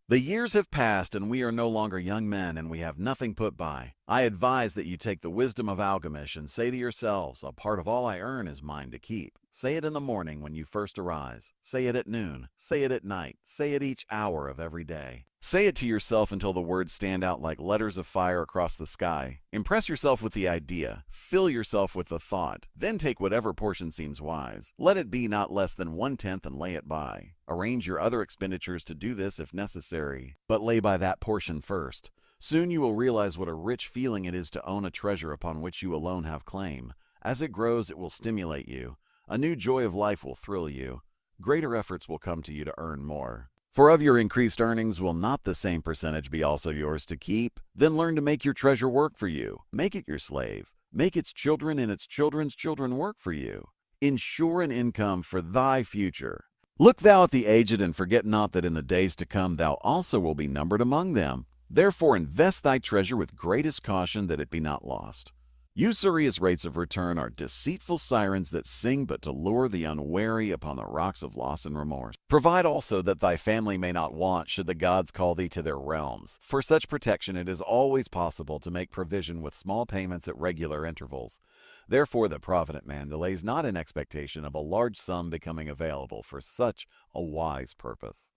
The years have passed, and we are no longer young men, and we have nothing put by. I advise that you take the wisdom of Algamish and say to yourselves, a part of all I earn is mine to keep. Say it in the morning when you first arise. Say it at noon. Say it at night. Say it each hour of every day. Say it to yourself until the words stand out like letters of fire across the sky. Impress yourself with the idea. Fill yourself with the thought. Then take whatever portion seems wise. Let it be not less than 1/10 and lay it by. Arrange your other expenditures to do this if necessary, but lay by that portion first. Soon you will realize what a rich feeling it is to own a treasure upon which you alone have claim. As it grows, it will stimulate you. A new joy of life will thrill you. Greater efforts will come to you to earn more. For of your increased earnings will not the same percentage be also yours to keep? Then learn to make your treasure work for you. Make it your slave. Make its children and its children's children work for you. Ensure an income for thy future. Look thou at the aged, and forget not that in the days to come thou also will be numbered among them. Therefore invest thy treasure with greatest caution that it be not lost. Usurious rates of return are deceitful sirens that sing but to lure the unwary upon the rocks of loss and remorse. Provide also that thy family may not want should the gods call thee to their realms. For such protection it is always possible to make provision with small payments at regular intervals. Therefore the provident man delays not in expectation of a large sum becoming available for such a wise purpose.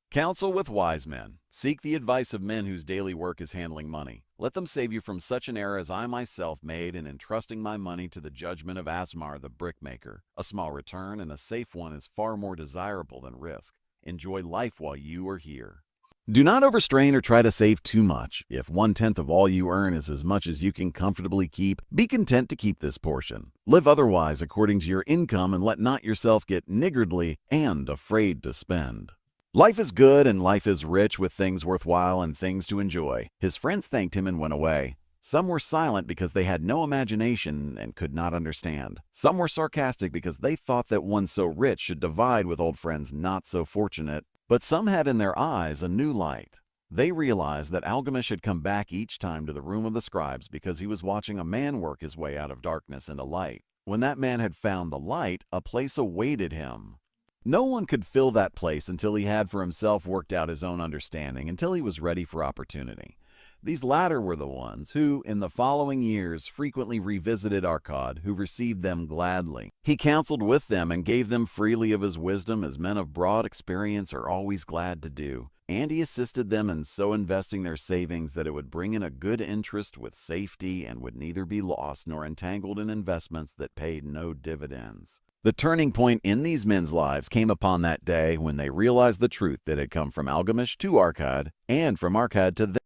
Counsel with wise men. Seek the advice of men whose daily work is handling money. Let them save you from such an error as I myself made in entrusting my money to the judgment of Asmar the brickmaker. A small return and a safe one is far more desirable than risk. Enjoy life while you are here. Do not overstrain or try to save too much. If 1/10 of all you earn is as much as you can comfortably keep, be content to keep this portion. Live otherwise according to your income and let not yourself get niggardly and afraid to spend. Life is good and life is rich with things worthwhile and things to enjoy. His friends thanked him and went away. Some were silent because they had no imagination and could not understand. Some were sarcastic because they thought that one so rich should divide with old friends not so fortunate. But some had in their eyes a new light. They realized that Algamish had come back each time to the room of the scribes because he was watching a man work his way out of darkness into light. When that man had found the light, a place awaited him. No one could fill that place until he had for himself worked out his own understanding, until he was ready for opportunity. These latter were the ones who, in the following years, frequently revisited Arkad, who received them gladly. He counseled with them and gave them freely of his wisdom, as men of broad experience are always glad to do. And he assisted them in so investing their savings that it would bring in a good interest with safety and would neither be lost nor entangled in investments that paid no dividends. The turning point in these men's lives came upon that day when they realized the truth that had come from Algamish to Arkad and from Arkad to them.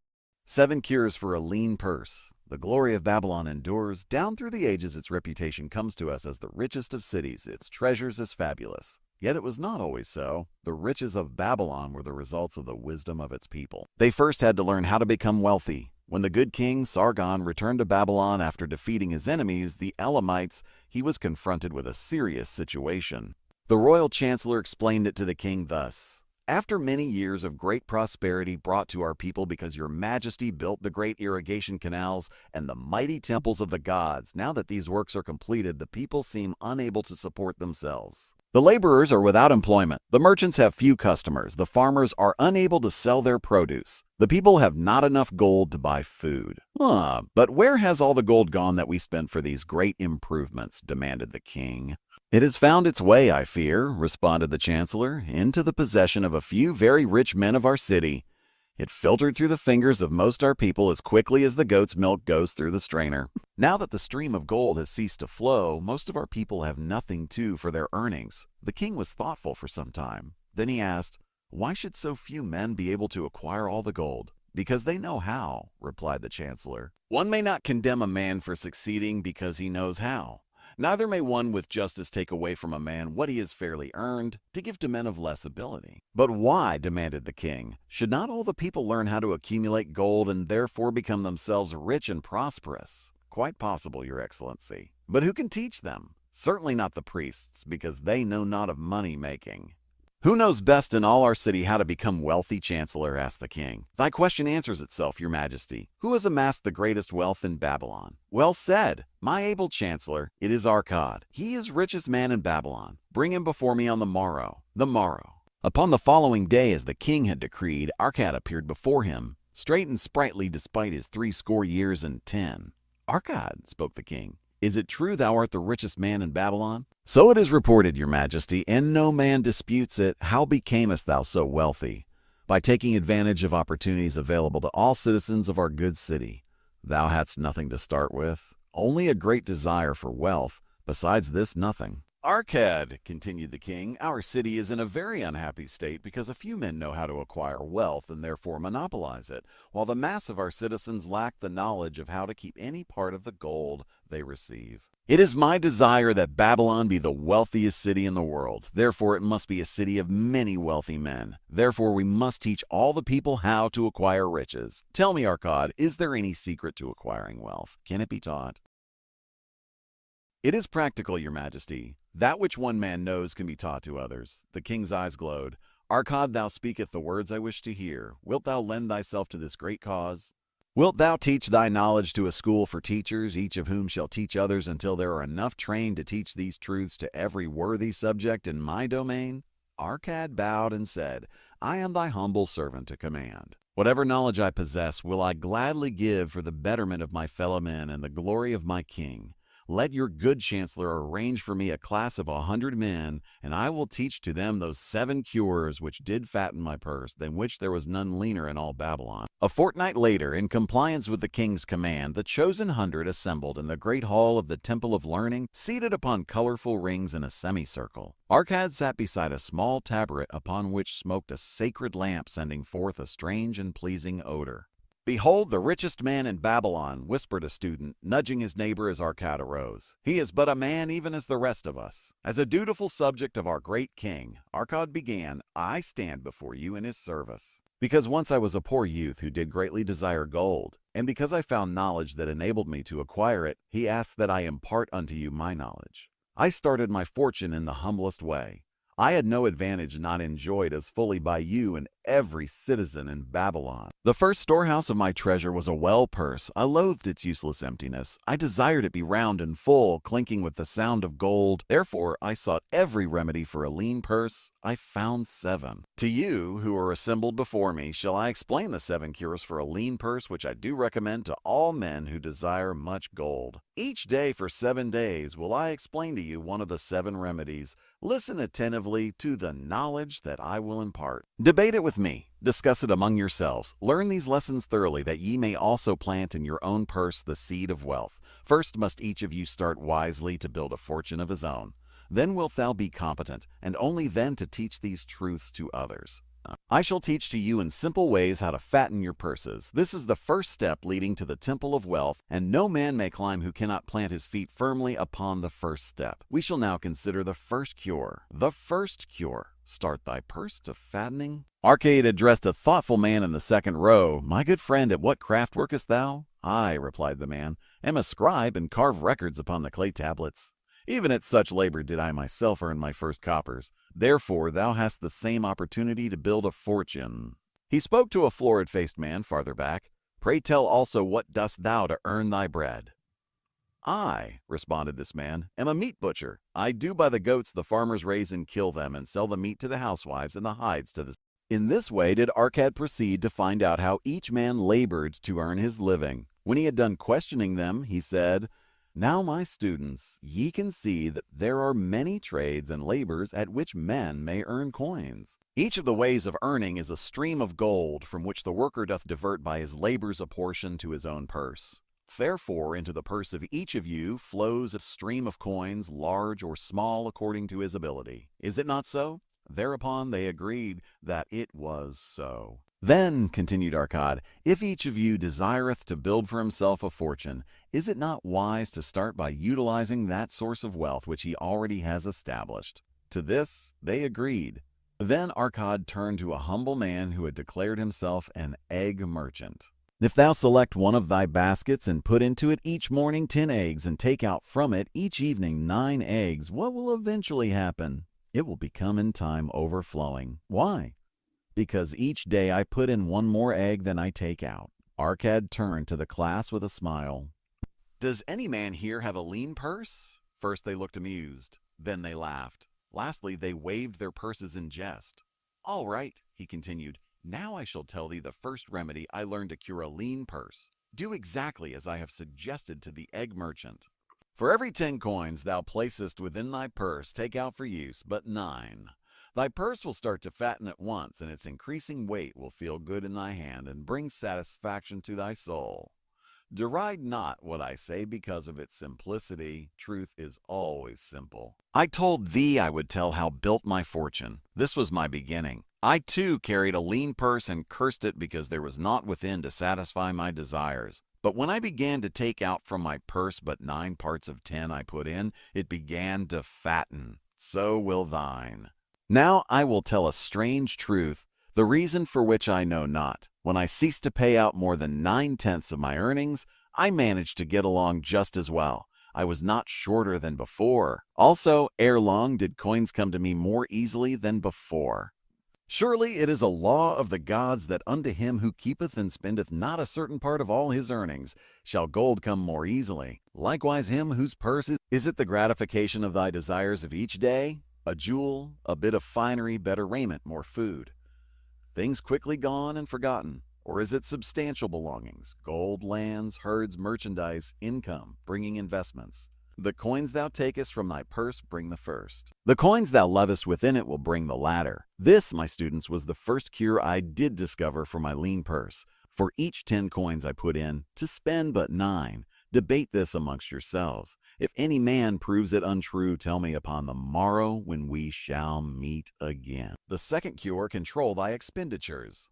7 cures for a lean purse. The glory of Babylon endures. Down through the ages its reputation comes to us as the richest of cities, its treasures as fabulous. Yet it was not always so. The riches of Babylon were the results of the wisdom of its people. They first had to learn how to become wealthy. When the good king, Sargon, returned to Babylon after defeating his enemies, the Elamites, he was confronted with a serious situation. The royal chancellor explained it to the king thus: "After many years of great prosperity brought to our people because your majesty built the great irrigation canals and the mighty temples of the gods, now that these works are completed, the people seem unable to support themselves. The laborers are without employment. The merchants have few customers. The farmers are unable to sell their produce. The people have not enough gold to buy food." But where has all the gold gone that we spent for these great improvements?" demanded the king. "It has found its way, I fear," responded the chancellor, "into the possession of a few very rich men of our city. It filtered through the fingers of most our people as quickly as the goat's milk goes through the strainer. Now that the stream of gold has ceased to flow, most of our people have nothing too for their earnings." The king was thoughtful for some time. Then he asked, "Why should so few men be able to acquire all the gold?" "Because they know how," replied the chancellor. "One may not condemn a man for succeeding because he knows how. Neither may one with justice take away from a man what he has fairly earned, to give to men of less ability." "But why?" demanded the king. "Should not all the people learn how to accumulate gold and therefore become themselves rich and prosperous?" "Quite possible, your excellency. But who can teach them? Certainly not the priests, because they know not of money-making." "Who knows best in all our city how to become wealthy, Chancellor?" asked the king. "Thy question answers itself, your majesty. Who has amassed the greatest wealth in Babylon?" "Well said, my able Chancellor. It is Arkad. He is richest man in Babylon. Bring him before me on the morrow." Upon the following day, as the king had decreed, Arkad appeared before him, straight and sprightly despite his 80 years and 10. "Arkad," spoke the king, "is it true thou art the richest man in Babylon?" "So it is reported, your majesty, and no man disputes it. How becamest thou so wealthy?" "By taking advantage of opportunities available to all citizens of our good city. Thou hadst nothing to start with, only a great desire for wealth. Besides this, nothing." "Arkad," continued the king, "our city is in a very unhappy state because a few men know how to acquire wealth and therefore monopolize it, while the mass of our citizens lack the knowledge of how to keep any part of the gold they receive. It is my desire that Babylon be the wealthiest city in the world. Therefore it must be a city of many wealthy men. Therefore we must teach all the people how to acquire riches. Tell me, Arkad, is there any secret to acquiring wealth? Can it be taught?" "It is practical, your majesty. That which one man knows can be taught to others." The king's eyes glowed. "Arkad, thou speaketh the words I wish to hear. Wilt thou lend thyself to this great cause?" Wilt thou teach thy knowledge to a school for teachers, each of whom shall teach others until there are enough trained to teach these truths to every worthy subject in my domain? Arkad bowed and said, I am thy humble servant to command. Whatever knowledge I possess will I gladly give for the betterment of my fellow men and the glory of my king. Let your good chancellor arrange for me a class of 100 men, and I will teach to them those 7 cures which did fatten my purse, than which there was none leaner in all Babylon. A fortnight later, in compliance with the king's command, the chosen 100 assembled in the great hall of the Temple of Learning, seated upon colorful rings in a semicircle. Arkad sat beside a small taboret upon which smoked a sacred lamp, sending forth a strange and pleasing odor. Behold, the richest man in Babylon, whispered a student, nudging his neighbor as Arkad arose. He is but a man even as the rest of us. As a dutiful subject of our great king, Arkad began, I stand before you in his service. Because once I was a poor youth who did greatly desire gold, and because I found knowledge that enabled me to acquire it, he asks that I impart unto you my knowledge. I started my fortune in the humblest way. I had no advantage not enjoyed as fully by you and every citizen in Babylon. The first storehouse of my treasure was a well purse. I loathed its useless emptiness. I desired it be round and full, clinking with the sound of gold. Therefore, I sought every remedy for a lean purse. I found 7. To you, who are assembled before me, shall I explain the 7 cures for a lean purse, which I do recommend to all men who desire much gold. Each day for 7 days will I explain to you one of the 7 remedies. Listen attentively to the knowledge that I will impart. Debate it with me. Discuss it among yourselves. Learn these lessons thoroughly, that ye may also plant in your own purse the seed of wealth. First must each of you start wisely to build a fortune of his own. Then wilt thou be competent, and only then to teach these truths to others. I shall teach to you in simple ways how to fatten your purses. This is the first step leading to the temple of wealth, and no man may climb who cannot plant his feet firmly upon the first step. We shall now consider the first cure. The first cure. Start thy purse to fattening. Arkad addressed a thoughtful man in the second row. My good friend, at what craft workest thou? I, replied the man, am a scribe and carve records upon the clay tablets. Even at such labor did I myself earn my first coppers. Therefore thou hast the same opportunity to build a fortune. He spoke to a florid-faced man farther back. Pray tell also, what dost thou to earn thy bread? I, responded this man, am a meat butcher. I do by the goats the farmers raise and kill them, and sell the meat to the housewives and the hides to the... In this way did Arkad proceed to find out how each man labored to earn his living. When he had done questioning them, he said, Now, my students, ye can see that there are many trades and labors at which men may earn coins. Each of the ways of earning is a stream of gold, from which the worker doth divert by his labors a portion to his own purse. Therefore, into the purse of each of you flows a stream of coins, large or small according to his ability. Is it not so? Thereupon they agreed that it was so. Then, continued Arkad, if each of you desireth to build for himself a fortune, is it not wise to start by utilizing that source of wealth which he already has established? To this they agreed. Then Arkad turned to a humble man who had declared himself an egg merchant. If thou select one of thy baskets and put into it each morning 10 eggs and take out from it each evening 9 eggs, what will eventually happen? It will become in time overflowing. Why? Because each day I put in 1 more egg than I take out. Arkad turned to the class with a smile. Does any man here have a lean purse? First they looked amused. Then they laughed. Lastly, they waved their purses in jest. All right, he continued. Now I shall tell thee the first remedy I learned to cure a lean purse. Do exactly as I have suggested to the egg merchant. For every 10 coins thou placest within thy purse, take out for use but 9. Thy purse will start to fatten at once, and its increasing weight will feel good in thy hand and bring satisfaction to thy soul. Deride not what I say because of its simplicity. Truth is always simple. I told thee I would tell how built my fortune. This was my beginning. I too carried a lean purse and cursed it because there was naught within to satisfy my desires. But when I began to take out from my purse but 9 parts of 10 I put in, it began to fatten. So will thine. Now I will tell a strange truth, the reason for which I know not. When I ceased to pay out more than 9/10 of my earnings, I managed to get along just as well. I was not shorter than before. Also, ere long did coins come to me more easily than before. Surely it is a law of the gods that unto him who keepeth and spendeth not a certain part of all his earnings shall gold come more easily. Likewise him whose purse is it the gratification of thy desires of each day? A jewel, a bit of finery, better raiment, more food. Things quickly gone and forgotten. Or is it substantial belongings, gold, lands, herds, merchandise, income, bringing investments? The coins thou takest from thy purse bring the first. The coins thou lovest within it will bring the latter. This, my students, was the first cure I did discover for my lean purse. For each 10 coins I put in, to spend but 9. Debate this amongst yourselves. If any man proves it untrue, tell me upon the morrow when we shall meet again. The second cure, control thy expenditures.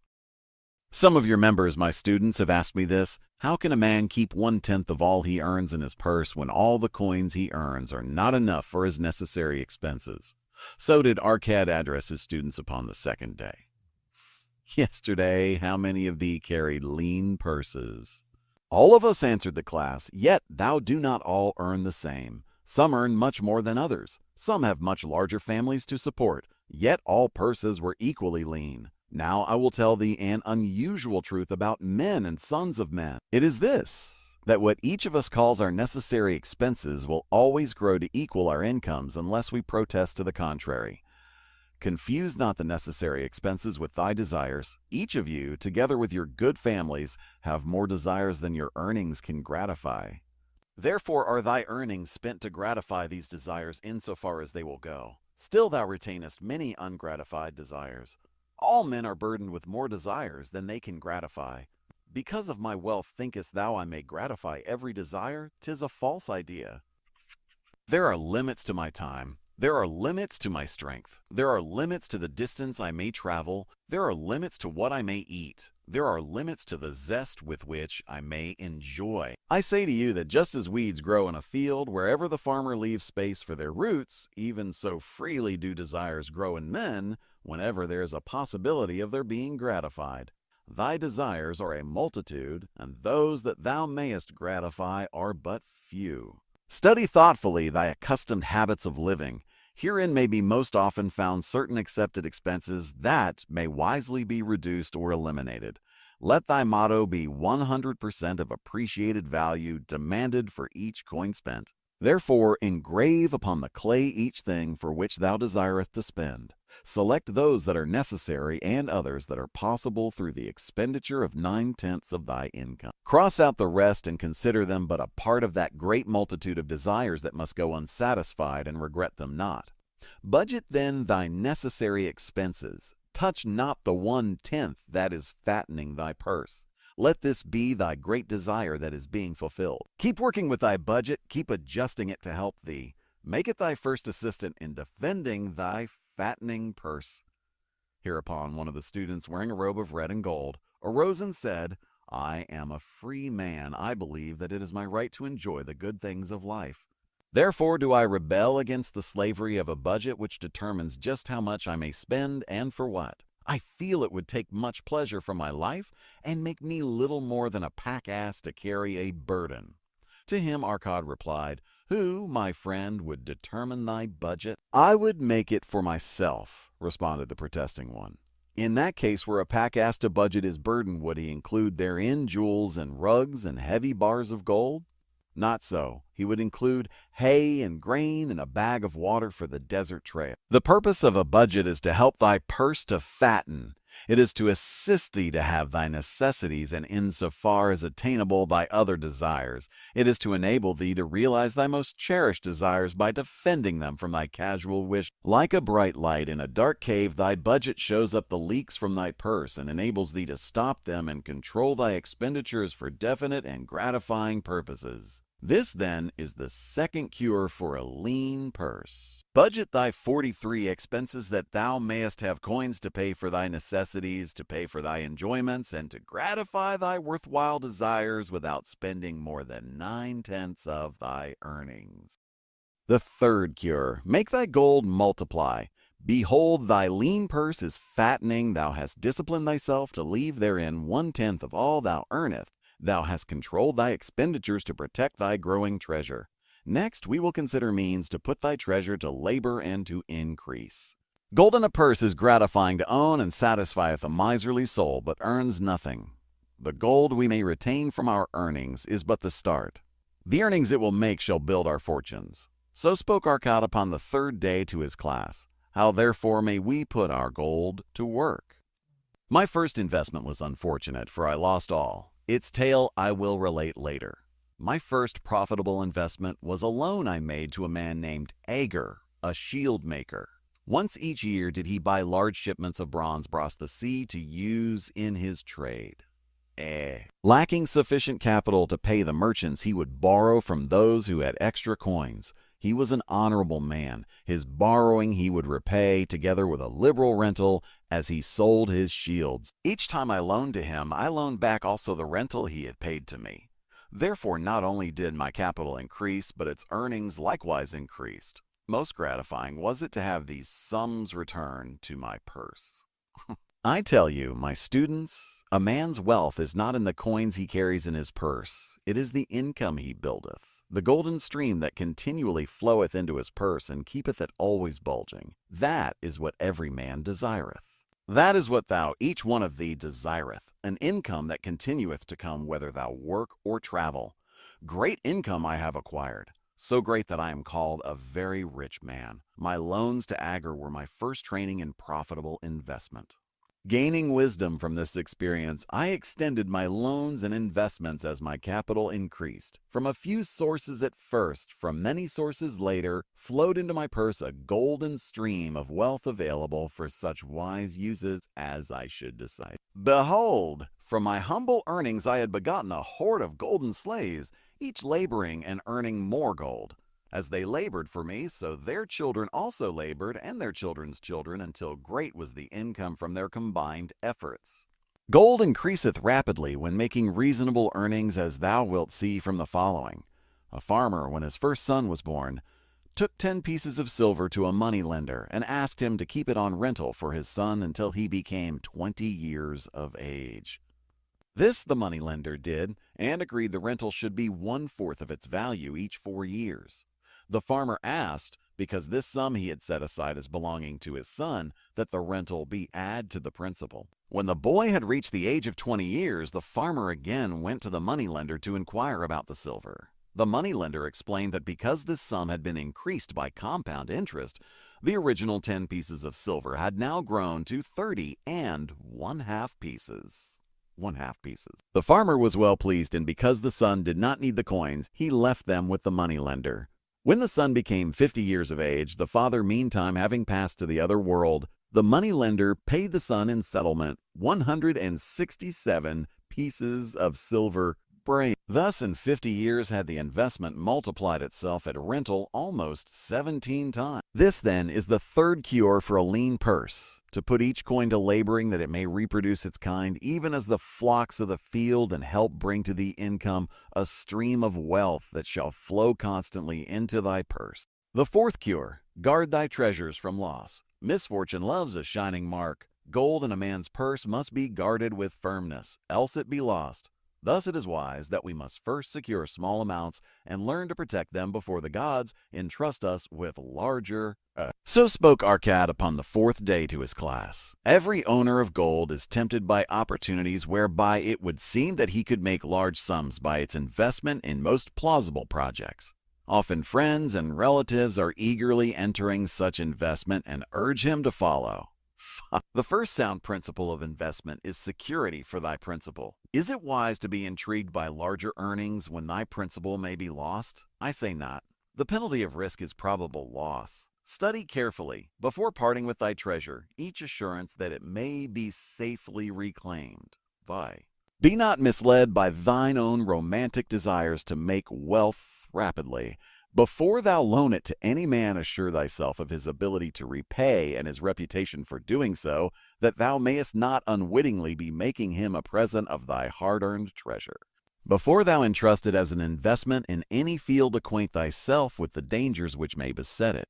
Some of your members, my students, have asked me this: how can a man keep 1/10 of all he earns in his purse when all the coins he earns are not enough for his necessary expenses? So did Arkad address his students upon the second day. Yesterday, how many of thee carried lean purses? All of us, answered the class, yet thou do not all earn the same. Some earn much more than others. Some have much larger families to support, yet all purses were equally lean. Now I will tell thee an unusual truth about men and sons of men. It is this, that what each of us calls our necessary expenses will always grow to equal our incomes unless we protest to the contrary. Confuse not the necessary expenses with thy desires. Each of you, together with your good families, have more desires than your earnings can gratify. Therefore are thy earnings spent to gratify these desires insofar as they will go. Still thou retainest many ungratified desires. All men are burdened with more desires than they can gratify. Because of my wealth thinkest thou I may gratify every desire? 'Tis a false idea. There are limits to my time. There are limits to my strength. There are limits to the distance I may travel. There are limits to what I may eat. There are limits to the zest with which I may enjoy. I say to you that just as weeds grow in a field wherever the farmer leaves space for their roots, even so freely do desires grow in men whenever there is a possibility of their being gratified. Thy desires are a multitude, and those that thou mayest gratify are but few. Study thoughtfully thy accustomed habits of living. Herein may be most often found certain accepted expenses that may wisely be reduced or eliminated. Let thy motto be 100% of appreciated value demanded for each coin spent. Therefore engrave upon the clay each thing for which thou desireth to spend. Select those that are necessary and others that are possible through the expenditure of 9/10 of thy income. Cross out the rest and consider them but a part of that great multitude of desires that must go unsatisfied, and regret them not. Budget then thy necessary expenses. Touch not the 1/10 that is fattening thy purse. Let this be thy great desire that is being fulfilled. Keep working with thy budget, keep adjusting it to help thee. Make it thy first assistant in defending thy fattening purse. Hereupon one of the students, wearing a robe of red and gold, arose and said, I am a free man. I believe that it is my right to enjoy the good things of life. Therefore do I rebel against the slavery of a budget which determines just how much I may spend and for what. I feel it would take much pleasure from my life and make me little more than a pack-ass to carry a burden. To him Arkad replied, Who, my friend, would determine thy budget? I would make it for myself, responded the protesting one. In that case, were a pack-ass to budget his burden, would he include therein jewels and rugs and heavy bars of gold? Not so. He would include hay and grain and a bag of water for the desert trail. The purpose of a budget is to help thy purse to fatten. It is to assist thee to have thy necessities, and insofar as attainable thy other desires. It is to enable thee to realize thy most cherished desires by defending them from thy casual wish. Like a bright light in a dark cave, thy budget shows up the leaks from thy purse and enables thee to stop them and control thy expenditures for definite and gratifying purposes. This, then, is the second cure for a lean purse. Budget thy 43 expenses that thou mayest have coins to pay for thy necessities, to pay for thy enjoyments, and to gratify thy worthwhile desires without spending more than 9/10 of thy earnings. The third cure, make thy gold multiply. Behold, thy lean purse is fattening. Thou hast disciplined thyself to leave therein 1/10 of all thou earnest. Thou hast controlled thy expenditures to protect thy growing treasure. Next, we will consider means to put thy treasure to labor and to increase. Gold in a purse is gratifying to own and satisfieth a miserly soul, but earns nothing. The gold we may retain from our earnings is but the start. The earnings it will make shall build our fortunes. So spoke Arkad upon the third day to his class. How therefore may we put our gold to work? My first investment was unfortunate, for I lost all. Its tale I will relate later. My first profitable investment was a loan I made to a man named Agar, a shield maker. Once each year did he buy large shipments of bronze across the sea to use in his trade. Lacking sufficient capital to pay the merchants, he would borrow from those who had extra coins. He was an honorable man. His borrowing he would repay, together with a liberal rental, as he sold his shields. Each time I loaned to him, I loaned back also the rental he had paid to me. Therefore, not only did my capital increase, but its earnings likewise increased. Most gratifying was it to have these sums returned to my purse. I tell you, my students, a man's wealth is not in the coins he carries in his purse. It is the income he buildeth, the golden stream that continually floweth into his purse and keepeth it always bulging. That is what every man desireth. That is what thou, each one of thee, desireth, an income that continueth to come whether thou work or travel. Great income I have acquired, so great that I am called a very rich man. My loans to Agar were my first training in profitable investment. Gaining wisdom from this experience, I extended my loans and investments as my capital increased. From a few sources at first, from many sources later, flowed into my purse a golden stream of wealth available for such wise uses as I should decide. Behold, from my humble earnings I had begotten a horde of golden slaves, each laboring and earning more gold. As they labored for me, so their children also labored, and their children's children, until great was the income from their combined efforts. Gold increaseth rapidly when making reasonable earnings, as thou wilt see from the following. A farmer, when his first son was born, took 10 pieces of silver to a money lender, and asked him to keep it on rental for his son until he became 20 years of age. This the money lender did, and agreed the rental should be 1/4 of its value each 4 years. The farmer asked, because this sum he had set aside as belonging to his son, that the rental be add to the principal. When the boy had reached the age of 20 years, the farmer again went to the moneylender to inquire about the silver. The moneylender explained that because this sum had been increased by compound interest, the original 10 pieces of silver had now grown to 30 and 1/2 pieces. 1/2 pieces. The farmer was well pleased, and because the son did not need the coins, he left them with the moneylender. When the son became 50 years of age, the father meantime having passed to the other world, the moneylender paid the son in settlement 167 pieces of silver braid. Thus in 50 years had the investment multiplied itself at rental almost 17 times. This then is the third cure for a lean purse, to put each coin to laboring that it may reproduce its kind, even as the flocks of the field, and help bring to thee income, a stream of wealth that shall flow constantly into thy purse. The fourth cure, guard thy treasures from loss. Misfortune loves a shining mark. Gold in a man's purse must be guarded with firmness, else it be lost. Thus it is wise that we must first secure small amounts and learn to protect them before the gods entrust us with larger. So spoke Arkad upon the 4th day to his class. Every owner of gold is tempted by opportunities whereby it would seem that he could make large sums by its investment in most plausible projects. Often friends and relatives are eagerly entering such investment and urge him to follow. The first sound principle of investment is security for thy principal. Is it wise to be intrigued by larger earnings when thy principal may be lost? I say not. The penalty of risk is probable loss. Study carefully, before parting with thy treasure, each assurance that it may be safely reclaimed. Be not misled by thine own romantic desires to make wealth rapidly. Before thou loan it to any man, assure thyself of his ability to repay and his reputation for doing so, that thou mayest not unwittingly be making him a present of thy hard-earned treasure. Before thou entrust it as an investment in any field, acquaint thyself with the dangers which may beset it.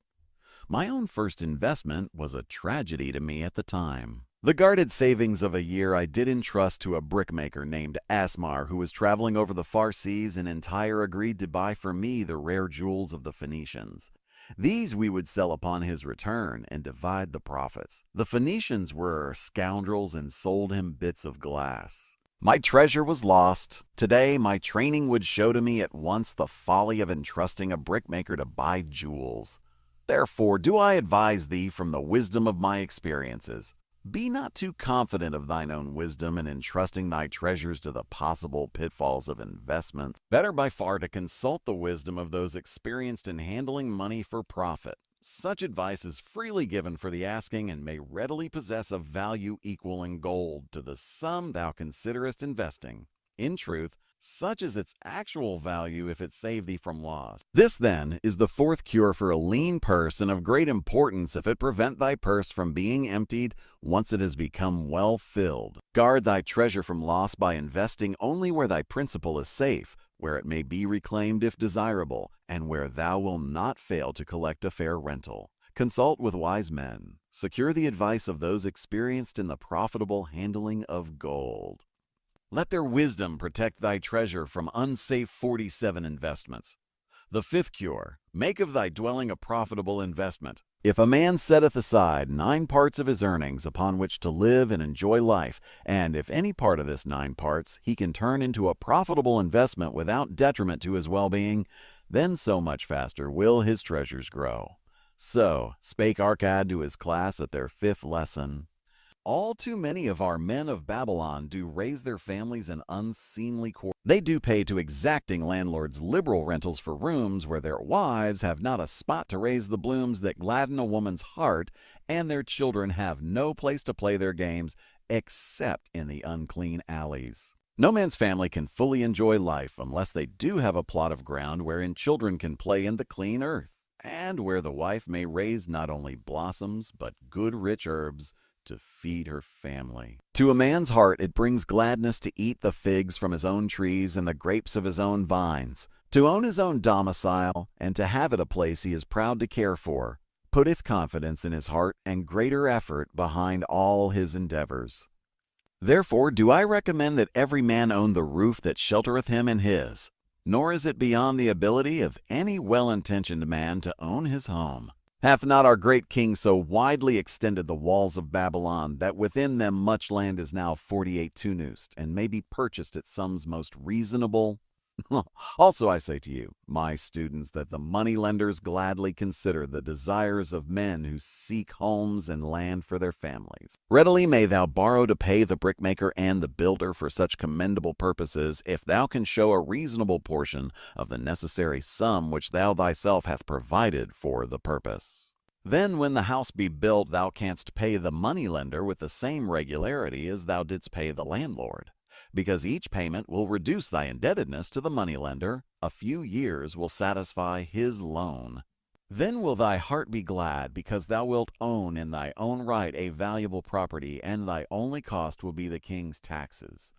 My own first investment was a tragedy to me at the time. The guarded savings of a year I did entrust to a brickmaker named Asmar, who was traveling over the far seas, and entire agreed to buy for me the rare jewels of the Phoenicians. These we would sell upon his return and divide the profits. The Phoenicians were scoundrels and sold him bits of glass. My treasure was lost. Today, my training would show to me at once the folly of entrusting a brickmaker to buy jewels. Therefore, do I advise thee from the wisdom of my experiences. Be not too confident of thine own wisdom in entrusting thy treasures to the possible pitfalls of investment. Better by far to consult the wisdom of those experienced in handling money for profit. Such advice is freely given for the asking and may readily possess a value equal in gold to the sum thou considerest investing. In truth, such is its actual value if it save thee from loss. This, then, is the fourth cure for a lean purse, and of great importance if it prevent thy purse from being emptied once it has become well filled. Guard thy treasure from loss by investing only where thy principal is safe, where it may be reclaimed if desirable, and where thou wilt not fail to collect a fair rental. Consult with wise men. Secure the advice of those experienced in the profitable handling of gold. Let their wisdom protect thy treasure from unsafe 47 investments. The fifth cure, make of thy dwelling a profitable investment. If a man setteth aside 9 parts of his earnings upon which to live and enjoy life, and if any part of this 9 parts he can turn into a profitable investment without detriment to his well-being, then so much faster will his treasures grow. So spake Arkad to his class at their 5th lesson. All too many of our men of Babylon do raise their families in unseemly quarters. They do pay to exacting landlords liberal rentals for rooms where their wives have not a spot to raise the blooms that gladden a woman's heart, and their children have no place to play their games except in the unclean alleys. No man's family can fully enjoy life unless they do have a plot of ground wherein children can play in the clean earth, and where the wife may raise not only blossoms but good rich herbs to feed her family. To a man's heart it brings gladness to eat the figs from his own trees and the grapes of his own vines. To own his own domicile, and to have it a place he is proud to care for, putteth confidence in his heart and greater effort behind all his endeavors. Therefore do I recommend that every man own the roof that sheltereth him and his, nor is it beyond the ability of any well-intentioned man to own his home. Hath not our great king so widely extended the walls of Babylon that within them much land is now 48 tunused, and may be purchased at sums most reasonable? Also I say to you, my students, that the moneylenders gladly consider the desires of men who seek homes and land for their families. Readily may thou borrow to pay the brickmaker and the builder for such commendable purposes, if thou can show a reasonable portion of the necessary sum which thou thyself hast provided for the purpose. Then when the house be built, thou canst pay the moneylender with the same regularity as thou didst pay the landlord. Because each payment will reduce thy indebtedness to the moneylender, a few years will satisfy his loan. Then will thy heart be glad, because thou wilt own in thy own right a valuable property, and thy only cost will be the king's taxes.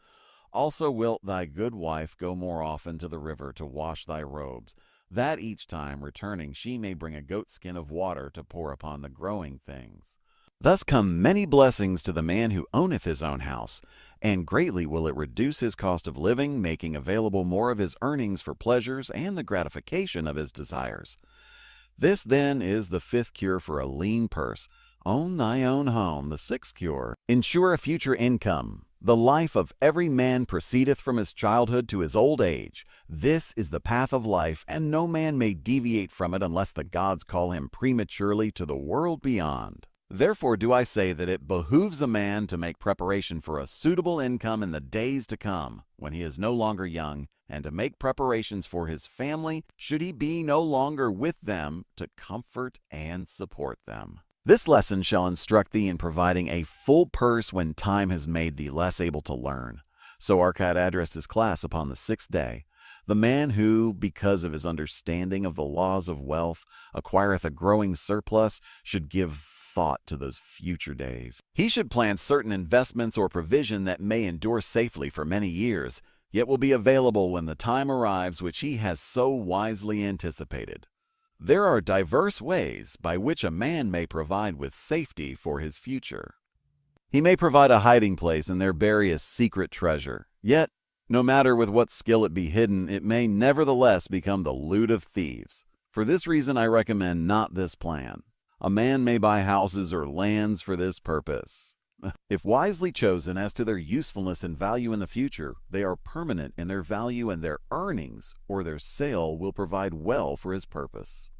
Also wilt thy good wife go more often to the river to wash thy robes, that each time returning she may bring a goatskin of water to pour upon the growing things. Thus come many blessings to the man who owneth his own house, and greatly will it reduce his cost of living, making available more of his earnings for pleasures and the gratification of his desires. This, then, is the 5th cure for a lean purse. Own thy own home. The 6th cure, ensure a future income. The life of every man proceedeth from his childhood to his old age. This is the path of life, and no man may deviate from it unless the gods call him prematurely to the world beyond. Therefore do I say that it behooves a man to make preparation for a suitable income in the days to come, when he is no longer young, and to make preparations for his family, should he be no longer with them, to comfort and support them. This lesson shall instruct thee in providing a full purse when time has made thee less able to learn. So Arkad addressed his class upon the 6th day. The man who, because of his understanding of the laws of wealth, acquireth a growing surplus, should give thought to those future days. He should plan certain investments or provision that may endure safely for many years, yet will be available when the time arrives which he has so wisely anticipated. There are diverse ways by which a man may provide with safety for his future. He may provide a hiding place and there bury a secret treasure. Yet, no matter with what skill it be hidden, it may nevertheless become the loot of thieves. For this reason, I recommend not this plan. A man may buy houses or lands for this purpose. If wisely chosen as to their usefulness and value in the future, they are permanent in their value and their earnings or their sale will provide well for his purpose.